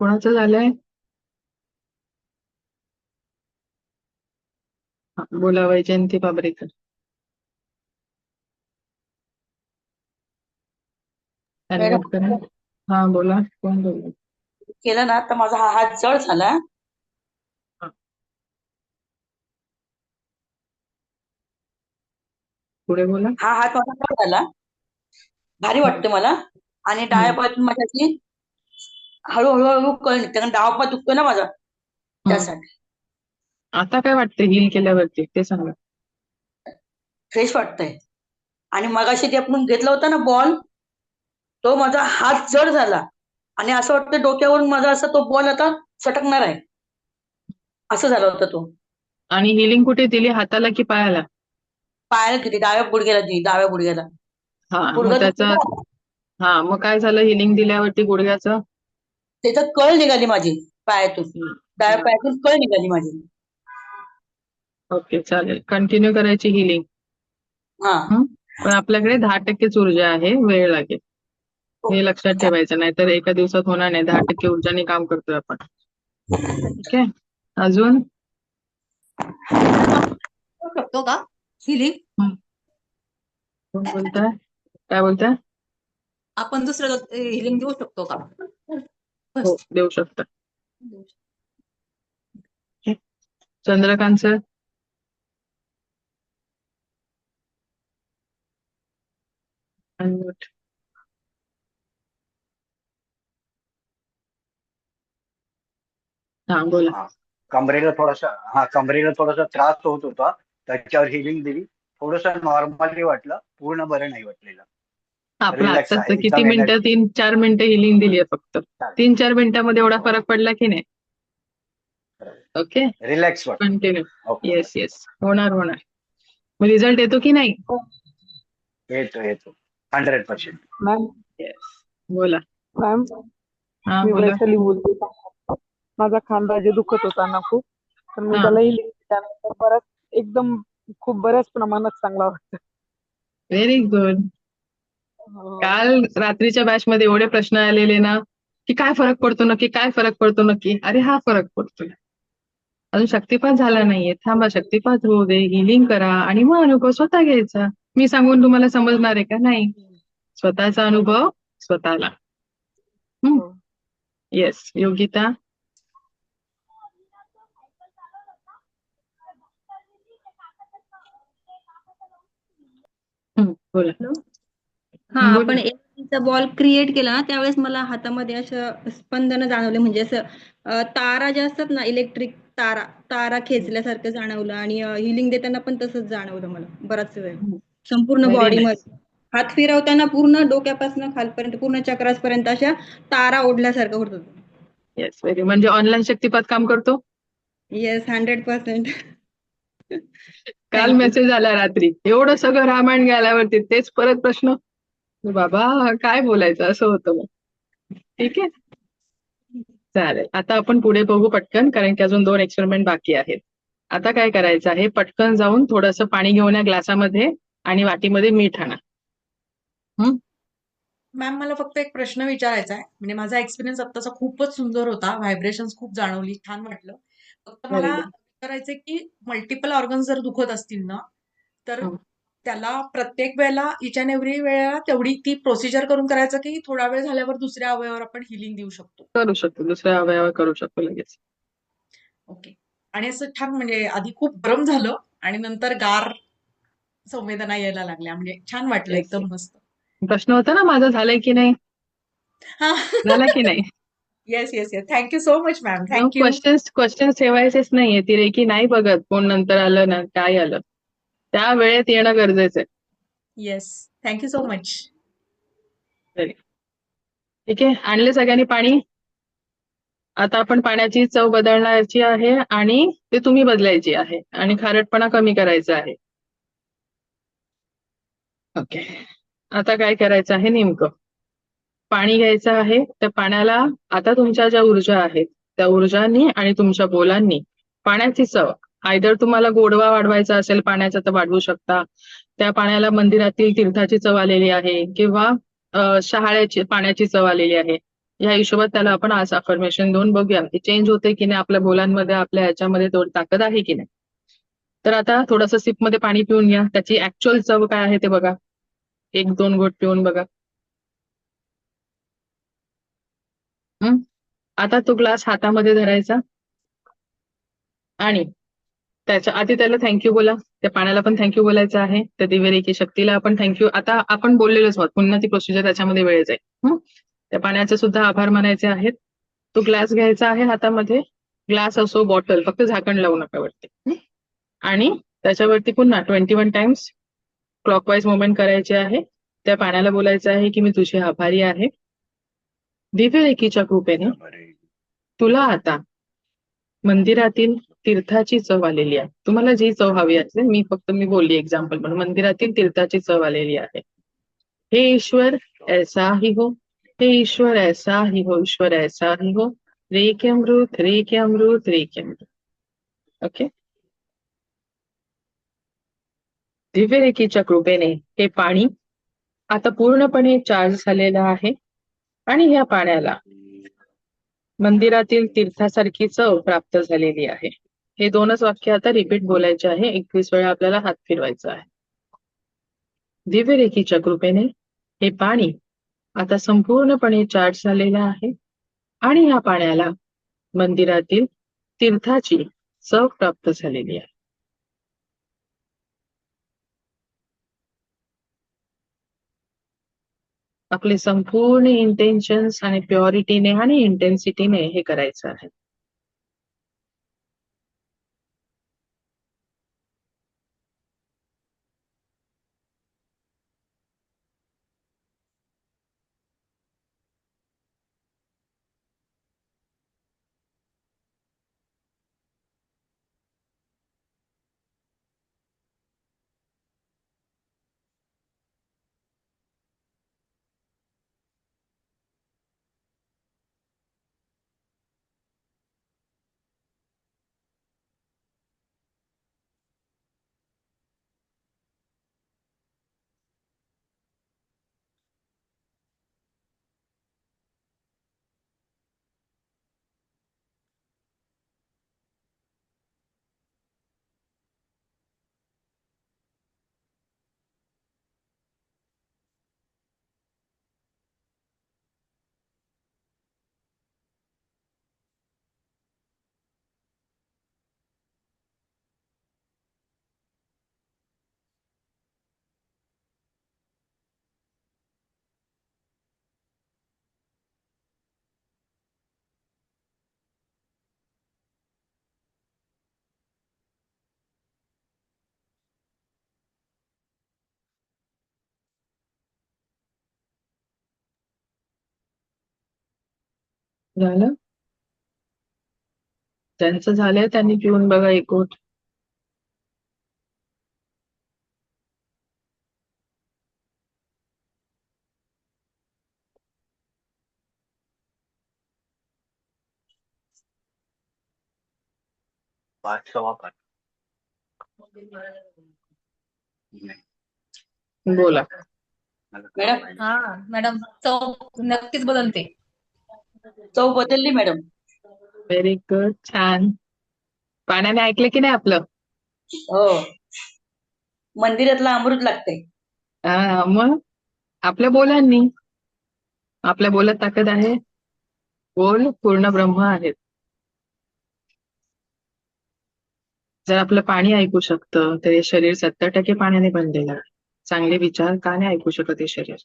कोणाचं झालंय? बोला, वैजयंती पाब्रेकर. मॅडम अनम्यूट करा. हा बोला, कोण बोलतो? केलं ना तर माझा हा हात जड झाला. पुढे बोला. हा हात माझा जड झाला, भारी वाटतं मला. आणि डाव्या पायातून माझ्याची हळूहळू हळू कळ निघते, कारण डावा पाय दुखतो ना माझा, त्यासाठी. आता काय वाटतं हील केल्यावरती ते सांगा. फ्रेश वाटतंय. आणि मगाशी ते आपण घेतला होता ना बॉल, तो माझा हात जड झाला आणि असं वाटतं डोक्यावरून माझा असा तो बॉल आता सटकणार आहे, असं झालं होतं तो. आणि हिलिंग कुठे दिली, हाताला की पायाला? पायाला किती, डाव्या गुडघ्याला दिली, डाव्या गुडघ्याला. हा, मग गुडघा त्याचा दुखतो ना, मग काय झालं हिलिंग दिल्यावरती गुडघ्याचं? त्याच्यात कळ निघाली माझी पायातून, डाव्या पायातून कळ निघाली माझी. ओके, चालेल. कंटिन्यू करायची हिलिंग. हा, पण आपल्याकडे 10% ऊर्जा आहे, वेळ लागेल. हे लक्षात ठेवायचं, नाहीतर एका दिवसात होणार नाही. 10% ऊर्जाने काम करतोय आपण. ठीक आहे, अजून शकतो का हिलिंग? कोण बोलताय? काय बोलताय? आपण दुसऱ्याला हिलिंग देऊ शकतो का? हो, देऊ शकता. चंद्रकांत सर. अनम्यूट. हा बोला. कमरेला थोडासा त्रास होत होता, त्याच्यावर हिलिंग दिली. थोडस नॉर्मली वाटलं, पूर्ण बरं नाही वाटलेलं. आपलं रिलॅक्स आत्ताच आहे, किती एकदम मिनिटं, 3-4 मिनिटं हिलिंग दिली आहे फक्त. 3-4 मिनिटांमध्ये एवढा फरक पडला की नाही? ओके, रिलॅक्स वाटतं. कंटिन्यू. ओके, येस, होणार. मग रिझल्ट येतो की नाही? येतो 100%. मॅम येस, बोला. मॅम हा मी बोला. वैशाली बोलते. माझा खांदा जे दुखत होता ना खूप, तर मी हा त्याला हिलिंग त्यानंतर बराच एकदम खूप बऱ्याच प्रमाणात चांगला वाटतं. Very good. हो. काल रात्रीच्या बॅच मध्ये एवढे प्रश्न आलेले ना, की काय फरक पडतो नक्की, काय फरक पडतो नक्की. अरे हा फरक पडतोय. अजून शक्तिपात झाला नाहीये, थांबा शक्तिपात होऊ दे, हिलिंग करा आणि मग अनुभव स्वतः घ्यायचा. मी सांगून तुम्हाला समजणार आहे का? नाही. स्वतःचा अनुभव स्वतःला. हो. येस योगिता. बोला. हा बोला. आपण एनर्जीचा बॉल क्रिएट केला ना त्यावेळेस मला हातामध्ये असं स्पंदन जाणवले, म्हणजे असं तारा ज्या असतात ना, इलेक्ट्रिक तारा तारा खेचल्यासारखं जाणवलं. आणि हिलिंग देताना पण तसंच जाणवलं मला बराच वेळ, संपूर्ण व्हेरी नाईस. बॉडीमध्ये. हात फिरवताना पूर्ण डोक्यापासून खालपर्यंत, पूर्ण चक्रासपर्यंत अशा तारा ओढल्यासारखं होत होतं. Yes very. म्हणजे ऑनलाईन शक्तिपात काम करतो. येस, 100%. काल थँक्यू. मेसेज आला रात्री, एवढं सगळं रामायण गेल्यावरती तेच परत प्रश्न. बाबा काय बोलायचं असं होतं मग. ठीक आहे चालेल. आता आपण पुढे बघू पटकन, कारण की अजून 2 एक्सपेरिमेंट बाकी आहेत. आता काय करायचं आहे, पटकन जाऊन थोडंसं पाणी घेऊन या ग्लासामध्ये आणि वाटीमध्ये मीठ आणा. मॅम मला फक्त एक प्रश्न विचारायचा आहे. म्हणजे माझा एक्सपिरियन्स आत्ताचा खूपच सुंदर होता. व्हायब्रेशन्स खूप जाणवली, छान वाटलं. फक्त व्हेरी मला गुड. विचारायचंय की मल्टिपल ऑर्गन्स जर दुखत असतील ना, तर त्याला प्रत्येक वेळेला इच अँड एव्हरी वेळेला तेवढी ती प्रोसिजर करून करायचं, की थोडा वेळ झाल्यावर दुसऱ्या अवयवावर आपण हिलिंग देऊ शकतो? करू शकतो, दुसऱ्या अवयवावर करू शकतो लगेच. ओके. आणि असं छान म्हणजे आधी खूप गरम झालं आणि नंतर गार संवेदना यायला लागल्या. म्हणजे छान वाटलं, येस. एकदम मस्त. प्रश्न होता ना माझं झालंय की नाही, हा. झालं की नाही. Yes yes yes. Thank you so much ma'am. मग थँक्यू. क्वेश्चन्स ठेवायचेच नाहीये. ती रेकी नाही बघत कोण नंतर आलं ना काय आलं, त्या वेळेत येणं गरजेचं आहे. Yes. Thank you so much. Very. ठीक आहे, आणले सगळ्यांनी पाणी. आता आपण पाण्याची चव बदलण्याची आहे आणि ते तुम्ही बदलायची आहे आणि खारटपणा कमी करायचा आहे. ओके. आता काय करायचं आहे नेमकं, पाणी घ्यायचं आहे. त्या पाण्याला आता तुमच्या ज्या ऊर्जा आहेत त्या ऊर्जांनी आणि तुमच्या बोलांनी पाण्याची चव, आयदर तुम्हाला गोडवा वाढवायचा असेल पाण्याचा तर वाढवू शकता. त्या पाण्याला मंदिरातील तीर्थाची चव आलेली आहे किंवा शहाळ्याची पाण्याची चव आलेली आहे. या हिशोबात त्याला आपण आज अफर्मेशन देऊन बघूया की चेंज होते की नाही आपल्या बोलांमध्ये, आपल्या ह्याच्यामध्ये तेवढी ताकद आहे की नाही. तर आता थोडंसं सिप मध्ये पाणी पिऊन घ्या, त्याची ऍक्च्युअल चव काय आहे ते बघा. 1-2 घोट पिऊन बघा. आता तो ग्लास हातामध्ये धरायचा आणि त्याच्या आधी त्याला थँक्यू बोला. त्या पाण्याला पण थँक्यू बोलायचं आहे. त्या दिव्यरेखी शक्तीला आपण थँक्यू. आता आपण बोललेलोच आहोत, पुन्हा ती प्रोसिजर त्याच्यामध्ये वेळ जाईल. त्या पाण्याचे सुद्धा आभार मानायचे आहेत. तो ग्लास घ्यायचा आहे हातामध्ये, ग्लास असो बॉटल, फक्त झाकण लावू नका वरती. आणि त्याच्यावरती पुन्हा 21 टाइम्स क्लॉकवाईज मुवमेंट करायचे आहे. त्या पाण्याला बोलायचं आहे की मी तुझे आभारी आहे. दिव्यरेखीच्या कृपेने तुला आता मंदिरातील तीर्थाची चव आलेली आहे. तुम्हाला जी चव हवी असेल, मी बोलली एक्झाम्पल म्हणून, मंदिरातील तीर्थाची चव आलेली आहे. हे ईश्वर ऐसा ही हो, हे ईश्वर ऐसा ही हो, ईश्वर ऐसा ही हो. रे के अमृत, रे के अमृत, रे के अमृत. ओके. दिव्यरेखीच्या कृपेने हे पाणी आता पूर्णपणे चार्ज झालेलं आहे आणि या पाण्याला मंदिरातील तीर्थासारखी चव प्राप्त झालेली आहे. हे 2च वाक्य आता रिपीट बोलायचे आहे. 21 वेळा आपल्याला हात फिरवायचा आहे. दिव्यरेखीच्या कृपेने हे पाणी आता संपूर्णपणे चार्ज झालेलं आहे आणि या पाण्याला मंदिरातील तीर्थाची चव प्राप्त झालेली आहे. आपले संपूर्ण इंटेन्शन्स आणि प्युरिटीने आणि इंटेन्सिटीने हे करायचं आहे. झालं? ज्यांचं झालंय त्यांनी पिऊन बघा एक घोट. पाच सव्वा पाच. बोला. मॅडम हा मॅडम चव नक्कीच बदलते. चव बदलली मॅडम. व्हेरी गुड, छान. पाण्याने ऐकलं की नाही आपलं? हो, मंदिरातलं अमृत लागतंय. मग आपल्या बोलांनी, आपल्या बोलात ताकद आहे. बोल पूर्ण ब्रह्म आहेत. जर आपलं पाणी ऐकू शकतं तर हे शरीर 70% पाण्याने बनलेलं आहे. चांगले विचार का नाही ऐकू शकत हे शरीर?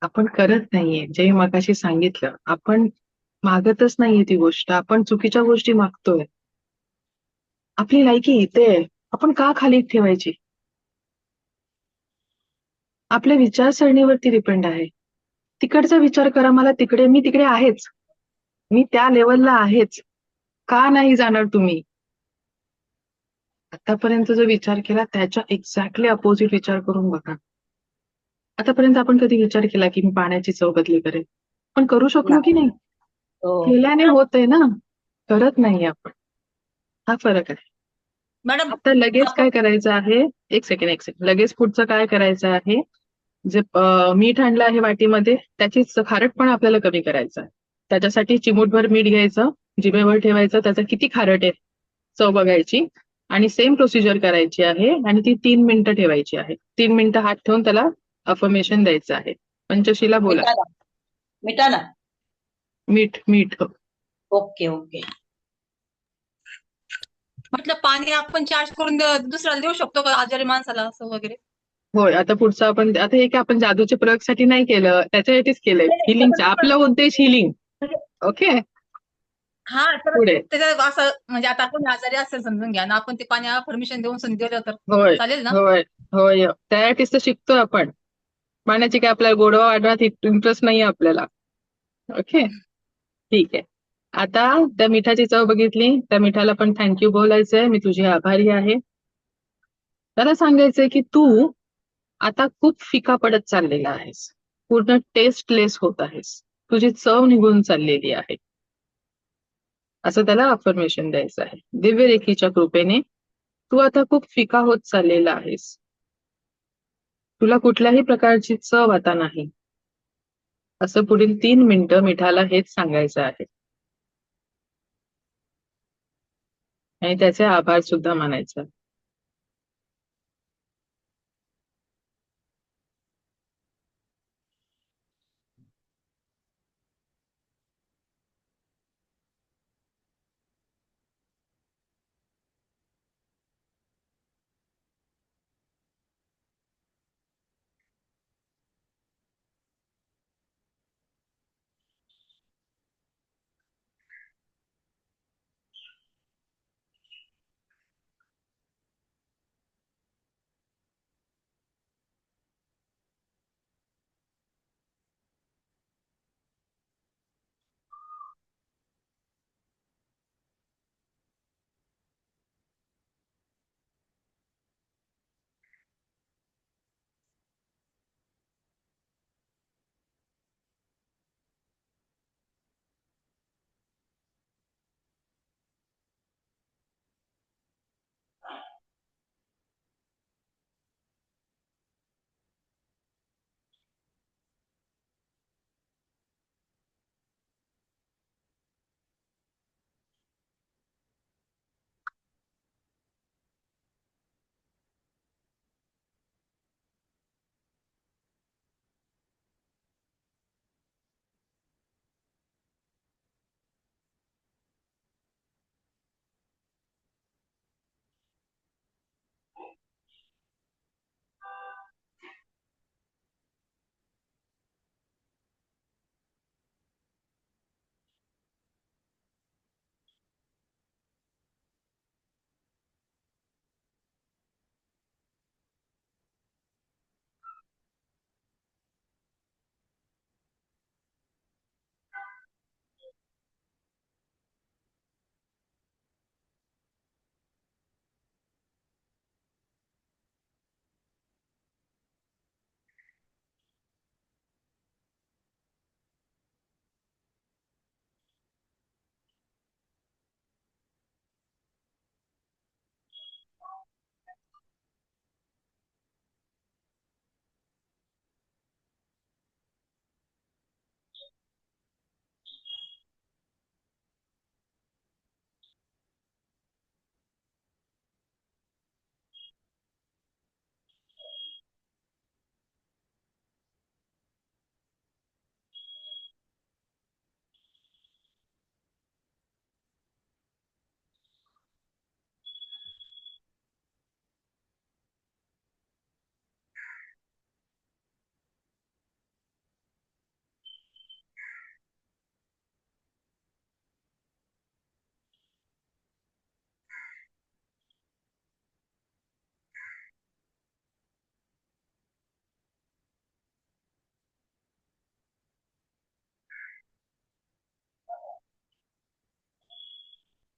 आपण करत नाहीये. जे मगाशी सांगितलं, आपण मागतच नाहीये ती गोष्ट. आपण चुकीच्या गोष्टी मागतोय. आपली लायकी इथे आहे. आपण का खाली ठेवायची? आपल्या विचारसरणीवरती डिपेंड आहे. तिकडचा विचार करा, मला तिकडे, मी तिकडे आहेच. मी त्या लेवलला आहेच. का नाही जाणार तुम्ही? आतापर्यंत जो विचार केला त्याच्या एक्झॅक्टली अपोजिट विचार करून बघा. आतापर्यंत आपण कधी विचार केला की मी पाण्याची चव बदली करेन? पण करू शकलो की नाही? हो. केल्याने होतंय ना, करत नाही आपण. हा फरक आहे. मॅडम आता लगेच आपण काय करायचं आहे? एक सेकंड. लगेच पुढचं काय करायचं आहे? जे मीठ आणलं आहे वाटीमध्ये, त्याची खारटपणा आपल्याला कमी करायचा आहे. त्याच्यासाठी चिमूटभर मीठ घ्यायचं, जिभेवर ठेवायचं, त्याचं किती खारट आहे चव बघायची आणि सेम प्रोसिजर करायची आहे आणि ती 3 मिनिटं ठेवायची आहे. 3 मिनिटं हात ठेवून त्याला अफर्मेशन द्यायचं आहे. पंचशीला बोला. मिठाला मिठाला. मीठ. Okay okay. म्हटलं पाणी आपण चार्ज करून दुसऱ्याला देऊ शकतो का आजारी माणसाला असं वगैरे? होय, आता पुढचं आपण आता हे काय आपण जादूच्या प्रयोगसाठी नाही केलं, त्याच्यासाठीच केलंय. नाही, नाही, हिलिंगचं. तसं आपला उद्देश हिलिंग. ओके, हा तर पुढे. त्याच्यात असं म्हणजे आता आपण आजारी असेल समजून घ्या ना, आपण ते पाण्याला परमिशन देऊन दिलं तर होय, चालेल ना? होय. त्यासाठीच तर शिकतोय आपण. पाण्याची काय आपल्याला गोडवा वाढवण्यात इंटरेस्ट नाहीये आपल्याला. ओके, ठीक आहे. आता त्या मिठाची चव बघितली, त्या मिठाला पण थँक्यू बोलायचंय. मी तुझी आभारी आहे. त्याला सांगायचंय की तू आता खूप फिका पडत चाललेला आहेस. पूर्ण टेस्टलेस होत आहेस. तुझी चव निघून चाललेली आहे. असं त्याला अफर्मेशन द्यायचं आहे. दिव्य रेखीच्या कृपेने तू आता खूप फिका होत चाललेला आहेस. तुला कुठल्याही प्रकारची चव आता नाही. असं पुढील 3 मिनिटं मिठाला हेच सांगायचं आहे. आणि त्याचे आभार सुद्धा मानायचे.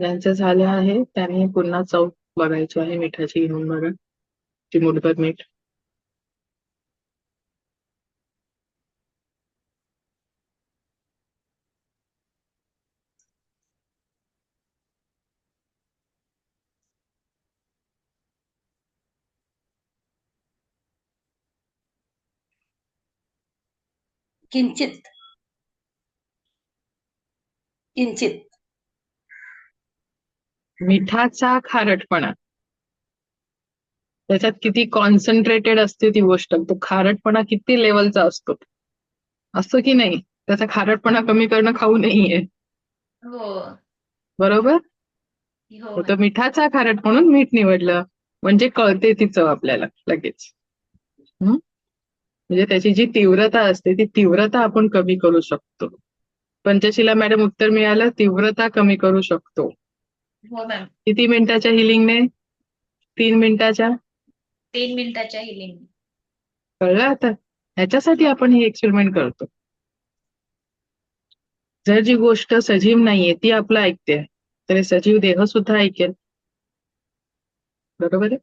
ज्यांचं झालं आहे त्यांनी पुन्हा चव बघायची आहे मिठाची, घेऊन बघा चिमूटभर मीठ. किंचित किंचित मिठाचा खारटपणा, त्याच्यात किती कॉन्सन्ट्रेटेड असते ती गोष्ट, तो खारटपणा किती लेवलचा असतो, असतो की नाही. त्याचा खारटपणा कमी करणं खाऊ नाहीये, हो बरोबर. हो तो मिठाचा खारट म्हणून मीठ निवडलं, म्हणजे कळते ती चव आपल्याला लगेच. म्हणजे त्याची जी तीव्रता असते ती तीव्रता आपण कमी करू शकतो. पंचशीला मॅडम उत्तर मिळालं, तीव्रता कमी करू शकतो. हो मॅम. किती मिनिटाच्या हिलिंगने? 3 मिनिटाच्या. 3 मिनिटाच्या हिलिंग. कळलं आता. ह्याच्यासाठी आपण हे एक्सपेरिमेंट करतो. जर जी गोष्ट सजीव नाहीये ती आपलं ऐकते, तर हे सजीव देह सुद्धा ऐकेल, बरोबर आहे.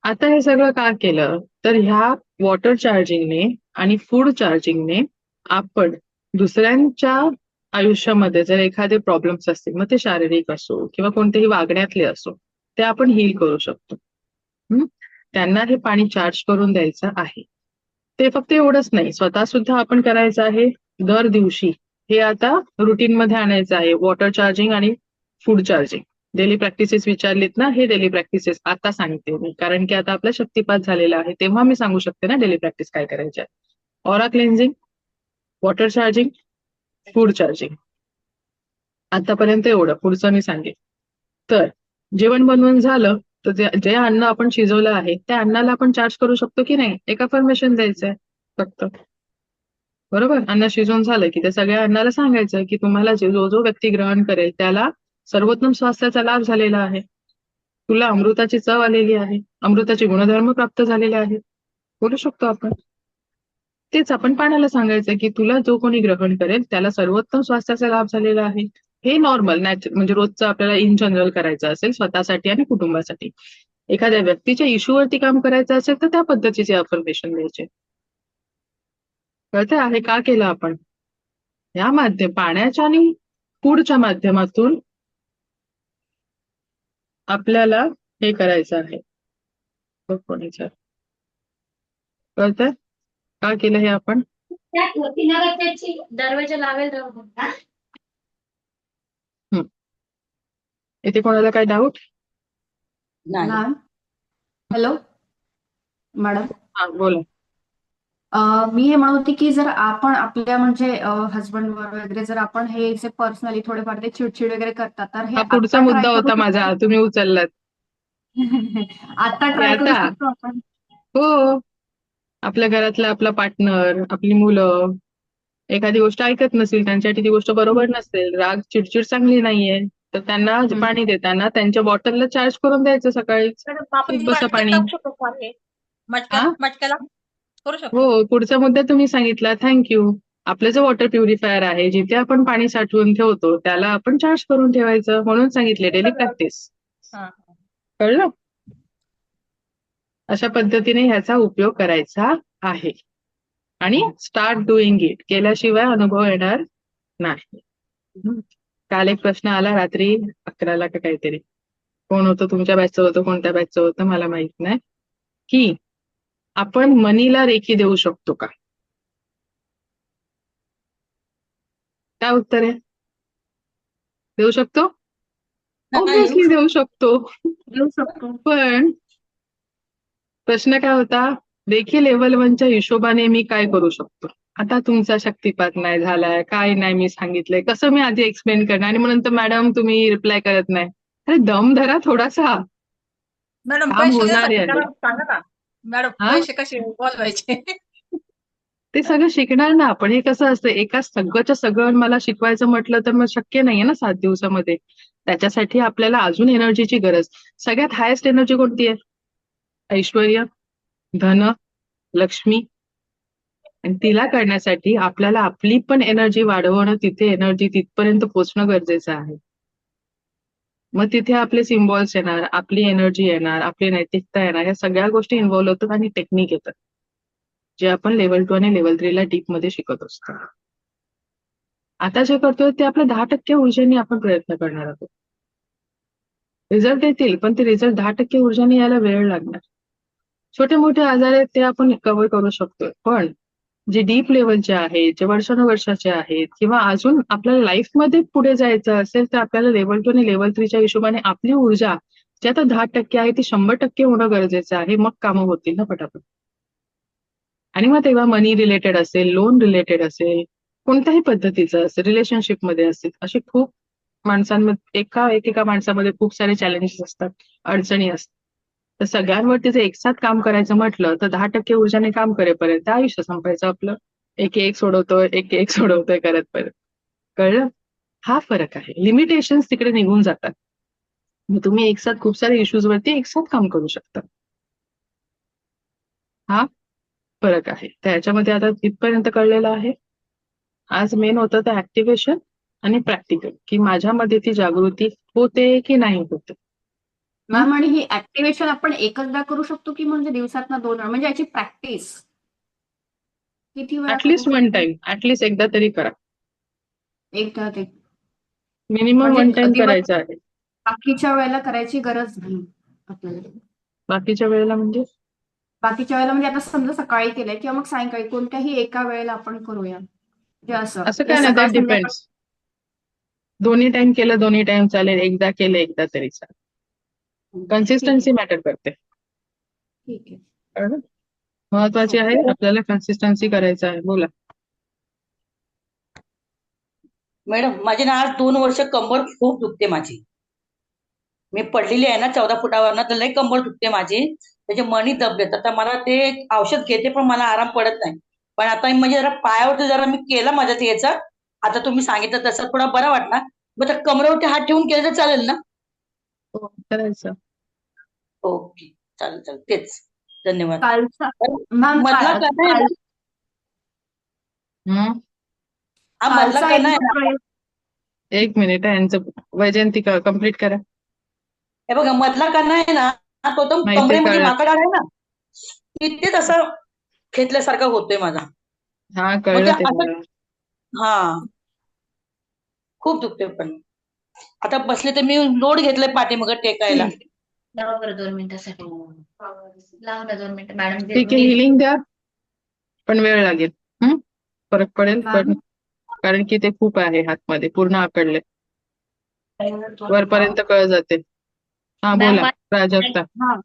आता हे सगळं का केलं, तर ह्या वॉटर चार्जिंगने आणि फूड चार्जिंगने आपण दुसऱ्यांच्या आयुष्यामध्ये जर एखादे प्रॉब्लेम्स असतील, मग ते शारीरिक असो किंवा कोणतेही वागण्यातले असो, ते आपण हील करू शकतो. त्यांना हे पाणी चार्ज करून द्यायचं आहे. ते फक्त एवढंच नाही, स्वतः सुद्धा आपण करायचं आहे दर दिवशी. हे आता रुटीन मध्ये आणायचं आहे, वॉटर चार्जिंग आणि फूड चार्जिंग. डेली प्रॅक्टिसेस विचारलीत ना, हे डेली प्रॅक्टिसेस आता सांगते मी, कारण की आता आपला शक्तिपात झालेला आहे, तेव्हा मी सांगू शकते ना डेली प्रॅक्टिस काय करायची आहे. Aura cleansing, water charging, food charging. आतापर्यंत एवढं, पुढचं मी सांगेन. तर जेवण बनवून झालं तर जे अन्न आपण शिजवलं आहे त्या अन्नाला आपण चार्ज करू शकतो की नाही, एक अफर्मेशन द्यायचंय फक्त, बरोबर. अन्न शिजवून झालं की त्या सगळ्या अन्नाला सांगायचं की तुम्हाला जो जो व्यक्ती ग्रहण करेल त्याला सर्वोत्तम स्वास्थ्याचा लाभ झालेला आहे, तुला अमृताची चव आलेली आहे, अमृताचे गुणधर्म प्राप्त झालेले आहेत, बोलू शकतो आपण. तेच आपण पाण्याला सांगायचं की तुला जो कोणी ग्रहण करेल त्याला सर्वोत्तम स्वास्थ्याचा लाभ झालेला आहे. हे नॉर्मल म्हणजे रोजचं आपल्याला इन जनरल करायचं असेल स्वतःसाठी आणि कुटुंबासाठी. एखाद्या व्यक्तीच्या इश्यूवरती काम करायचं असेल तर त्या पद्धतीचे अफर्मेशन द्यायचे. कळतंय आहे का केलं आपण? या पाण्याच्या आणि फूडच्या माध्यमातून आपल्याला हे करायचं आहे. कोणीचं कळतंय का केलं हे आपण? दरवाजा लावेल. इथे कोणाला काय डाऊट? नाही. हॅलो मॅडम, हा बोला. मी हे म्हणत होती की जर आपण आपल्या म्हणजे हजबंडवर वगैरे जर आपण हे जे पर्सनली थोडेफार ते चिडचिड वगैरे करतात, तर हे हा पुढचा आता मुद्दा ट्राय करू होता माझा, शकतो. तुम्ही उचललात. आता ते ट्राय करू आता शकतो आपण. हो, आपल्या घरातला आपला पार्टनर, आपली मुलं एखादी गोष्ट ऐकत नसेल, त्यांच्यासाठी ती गोष्ट बरोबर नसेल, राग चिडचिड चांगली नाहीये, तर त्यांना पाणी देताना त्यांच्या बॉटलला चार्ज करून द्यायचं सकाळीच. आपण पीत बसा मटक्यात पाणी. टाकू शकतो का हे? हा मटक्याला करू शकतो. हो, पुढचा मुद्दा तुम्ही सांगितला, थँक्यू. आपलं जे वॉटर प्युरिफायर आहे जिथे आपण पाणी साठवून ठेवतो त्याला आपण चार्ज करून ठेवायचं, म्हणून सांगितले डेली प्रॅक्टिस. हा. कळलं? अशा पद्धतीने ह्याचा उपयोग करायचा आहे आणि स्टार्ट डुईंग इट, केल्याशिवाय अनुभव येणार नाही. काल एक प्रश्न आला रात्री 11ला का काहीतरी, कोण होतं तुमच्या बॅचचं होतं कोणत्या बॅचचं होतं मला माहित नाही, की आपण मनीला रेखी देऊ शकतो का? काय उत्तर आहे? देऊ शकतो? ऑब्व्हियसली देऊ शकतो. देऊ शकतो. पण प्रश्न काय होता, रेखी लेव्हल 1च्या हिशोबाने मी काय करू शकतो? आता तुमचा शक्तिपात नाही झालाय, काय नाही मी सांगितलंय, कसं मी आधी एक्सप्लेन करणार आणि मग नंतर मॅडम तुम्ही रिप्लाय करत नाही. अरे दम धरा थोडासा, मॅडम काम पैसे होणार द्यासाठी आहे. त्याला सांगा ना. मॅडम हा पैसे कसे बोलवायचे? ते सगळं शिकणार ना आपण. हे कसं असतं, एका सगळंच्या सगळं मला शिकवायचं म्हटलं तर मग शक्य नाहीये ना 7 दिवसामध्ये. त्याच्यासाठी आपल्याला अजून एनर्जीची गरज. सगळ्यात हायेस्ट एनर्जी कोणती आहे? ऐश्वर्य, धन, लक्ष्मी. आणि तिला करण्यासाठी आपल्याला आपली पण एनर्जी वाढवणं, तिथे एनर्जी तिथपर्यंत पोहोचणं गरजेचं आहे. मग तिथे आपले सिम्बॉल्स येणार, आपली एनर्जी येणार, आपली नैतिकता येणार, या सगळ्या गोष्टी इन्व्हॉल्व्ह होतात आणि टेक्निक येतात, जे आपण लेवल 2 आणि लेवल 3 ला डीप मध्ये शिकत असतो. आता जे करतोय ते आपल्या 10% ऊर्जेने आपण प्रयत्न करणार आहोत. रिझल्ट येतील, पण ते रिझल्ट 10% ऊर्जेने यायला वेळ लागणार. छोटे मोठे आजार आहेत ते आपण कव्हर करू शकतोय, पण जे डीप लेवलचे आहेत, जे वर्षानुवर्षाचे आहेत, किंवा अजून आपल्याला लाईफमध्ये पुढे जायचं असेल तर आपल्याला लेवल 2 आणि लेवल 3 च्या हिशोबाने आपली ऊर्जा जी आता 10% आहे ती 100% होणं गरजेचं आहे. मग कामं होतील ना पटापट. आणि मग तेव्हा मनी रिलेटेड असेल, लोन रिलेटेड असेल, कोणत्याही पद्धतीचं असेल, रिलेशनशिपमध्ये असेल, असे खूप माणसांमध्ये एकेका माणसामध्ये खूप सारे चॅलेंजेस असतात, अडचणी असतात. तर सगळ्यांवरती जर एकसाथ काम करायचं म्हटलं तर 10% ऊर्जाने काम करेपर्यंत आयुष्य संपायचं आपलं. एक सोडवतोय करत परत. कळलं? हा फरक आहे. लिमिटेशन्स तिकडे निघून जातात. मग तुम्ही एकसाथ खूप सारे इश्यूज वरती एकसाथ काम करू शकता. हा फरक आहे. तर याच्यामध्ये आता इथपर्यंत कळलेलं आहे. आज मेन होतं तर ऍक्टिव्हेशन आणि प्रॅक्टिकल, की माझ्यामध्ये ती जागृती होते की नाही होते. मॅम, आणि ही ऍक्टिव्हेशन आपण एकचदा करू शकतो की म्हणजे दिवसातनं 2 वेळा, म्हणजे याची प्रॅक्टिस किती वेळा करू ऍटलिस्ट वन शकतो? टाइम, ऍटलिस्ट एकदा तरी करा. एकदा ते मिनिमम म्हणजे वन टाइम दिवस करायचं आहे. बाकीच्या वेळेला करायची गरज नाही आपल्याला. बाकीच्या वेळेला म्हणजे बाकीच्या वेळेला म्हणजे आता समजा सकाळी केलंय किंवा मग सायंकाळी कोणत्याही एका वेळेला आपण करूया, म्हणजे असं असं या काय नाही, सकाळ दॅट संध्याकाळ. डिपेंड्स. दोन्ही टाइम केलं, दोन्ही टाइम चालेल, एकदा केलं एकदा तरी चालेल. ठीक कन्सिस्टन्सी आहे, मॅटर करते. ठीक आहे. कळलं? महत्वाची आहे, आपल्याला कन्सिस्टन्सी करायचं आहे. बोला. मॅडम माझी ना आज 2 वर्ष कंबर खूप दुखते माझी. मी पडलेली आहे ना 14 फुटावरनं, तर लई कंबर दुखते माझी. त्याचे मणी दबलेत. आता मला ते औषध घेते पण मला आराम पडत नाही. पण आता म्हणजे जरा पायावरती जरा मी केला माझ्या ते याचा. आता तुम्ही सांगितलं तसं थोडा बरा वाटला. मग त्या कमरेवरती हात ठेवून केलं तर चालेल ना? हो, करायचं. ओके. चालेल चालेल. तेच. धन्यवाद. कालचा पण मॅम मधला कणा आहे काल ना, हं? हा मधला कालचा एक कणा आहे जो ना, प्रयोग. एक मिनिट आहे, यांचं वैजयंती कम्प्लीट करा. हे बघा मधला कणा आहे ना, तो तो माहिती कमरेमध्ये कळलं. माकड आहे ना, तिथेच असं खेचल्यासारखं होतोय माझा. हा, मग ते कळलं ते असं मला. हा खूप दुखते. पण आता बसले तर मी लोड घेतलाय पाठीमागं टेकायला. लावा बरं 2 मिनिटासाठी. लावा ना 2 मिनिटं मॅडम. ठीक आहे, हिलिंग द्या, पण वेळ लागेल. फरक पडेल पण, मॅम कारण की ते खूप आहे हातमध्ये, पूर्ण आकडले, वरपर्यंत कळ जाते. हा, बोला प्राजक्ता. हा,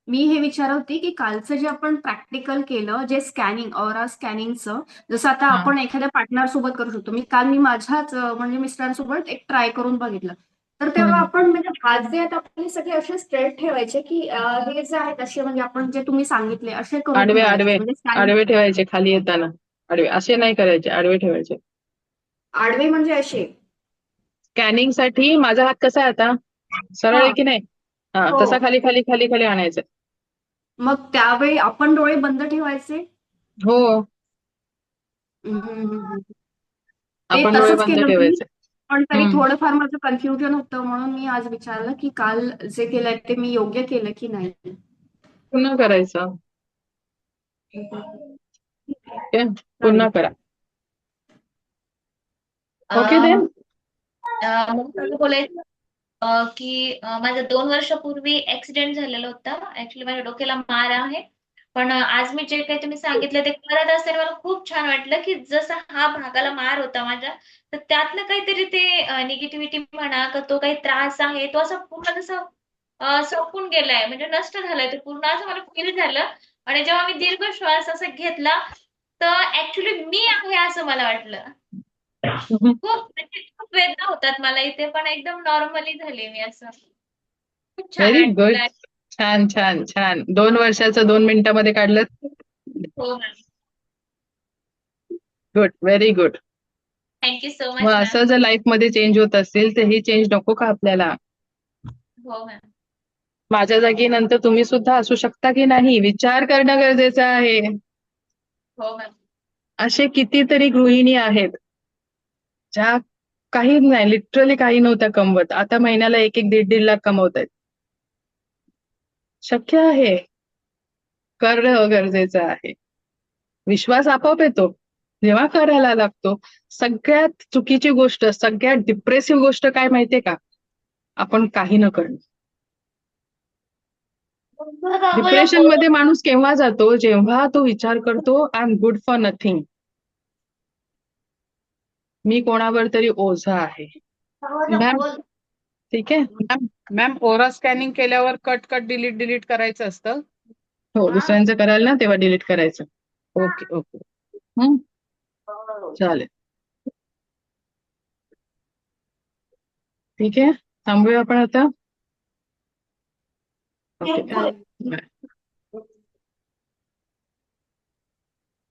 मी हे विचारत होती की कालचं जे आपण प्रॅक्टिकल केलं, जे स्कॅनिंग ऑरा स्कॅनिंगचं, जसं आता हा. आपण एखाद्या पार्टनर सोबत करू शकतो. मी माझ्याच म्हणजे मिस्टरांसोबत एक ट्राय करून बघितलं. तर तेव्हा आपण म्हणजे हात जे आहेत आपले सगळे असे स्ट्रेट ठेवायचे की हे जे आहेत असे, म्हणजे आपण जे तुम्ही सांगितले असे करून आडवे ठेवायचे आडवे म्हणजे स्कॅनिंग. आडवे ठेवायचे खाली येताना. आडवे असे नाही करायचे, आडवे ठेवायचे. आडवे म्हणजे असे. स्कॅनिंग साठी माझा हात कसा आहे आता, सरळ हा, आहे की नाही? हा, हो. तसा खाली खाली खाली खाली आणायचं. मग त्यावेळी आपण डोळे बंद ठेवायचे. हो, ते आपण डोळे तसंच बंद केलं मी, ठेवायचे. पण तरी थोडंफार माझं कन्फ्युजन होतं, म्हणून मी आज विचारलं की काल जे केलंय ते मी योग्य केलं की नाही. पुन्हा करायचं. ओके, पुन्हा करा. Okay then. मला बोलायचं की माझा 2 वर्षापूर्वी ऍक्सिडेंट झालेला होता. ऍक्च्युली माझ्या डोक्याला मार आहे. पण आज मी जे काही तुम्ही सांगितलं ते करत असताना मला खूप छान वाटलं की जसा हा भागाला मार होता माझ्या, तर त्यातनं काहीतरी ते निगेटिव्हिटी म्हणा का तो काही त्रास आहे तो असं पूर्ण जसं संपून गेलाय, म्हणजे नष्ट झालाय तो पूर्ण, असं मला फील झालं. आणि जेव्हा मी दीर्घ श्वास असा घेतला तर ऍक्च्युली मी आहे असं मला वाटलं. खूप वेदना होतात मला इथे, पण एकदम नॉर्मली झाले मी असं. खूप छान व्हेरी गुड. वाटलं. छान छान छान. 2 वर्षाचं 2 मिनिटामध्ये काढलं. हो ma'am. Good, very good. Thank you so मग मच मॅम. असं जर लाईफ मध्ये चेंज होत असेल तर ही चेंज नको का आपल्याला? हो मॅम. माझ्या जागी नंतर तुम्ही सुद्धा असू शकता की नाही, विचार करणं गरजेचं आहे. हो मॅम. असे कितीतरी गृहिणी आहेत ज्या काही नाही, लिटरली काही नव्हतं कमवत. आता महिन्याला 1-1, 1.5 लाख कमवतायत. शक्य आहे. करणं गरजेचं आहे. विश्वास आपोआप येतो जेव्हा करायला लागतो. सगळ्यात चुकीची गोष्ट, सगळ्यात डिप्रेसिव्ह गोष्ट काय माहितीये का? आपण काही न करणं. डिप्रेशन मध्ये माणूस केव्हा जातो? जेव्हा तो विचार करतो I am good for nothing. मी कोणावर तरी ओझा आहे. मॅम ठीक आहे. मॅम ओरा स्कॅनिंग केल्यावर कट डिलीट करायचं असतं. हो, दुसऱ्यांचं कराल ना तेव्हा डिलीट करायचं. Okay okay. चालेल. ठीक आहे, थांबूया आपण आता. ओके. बाय.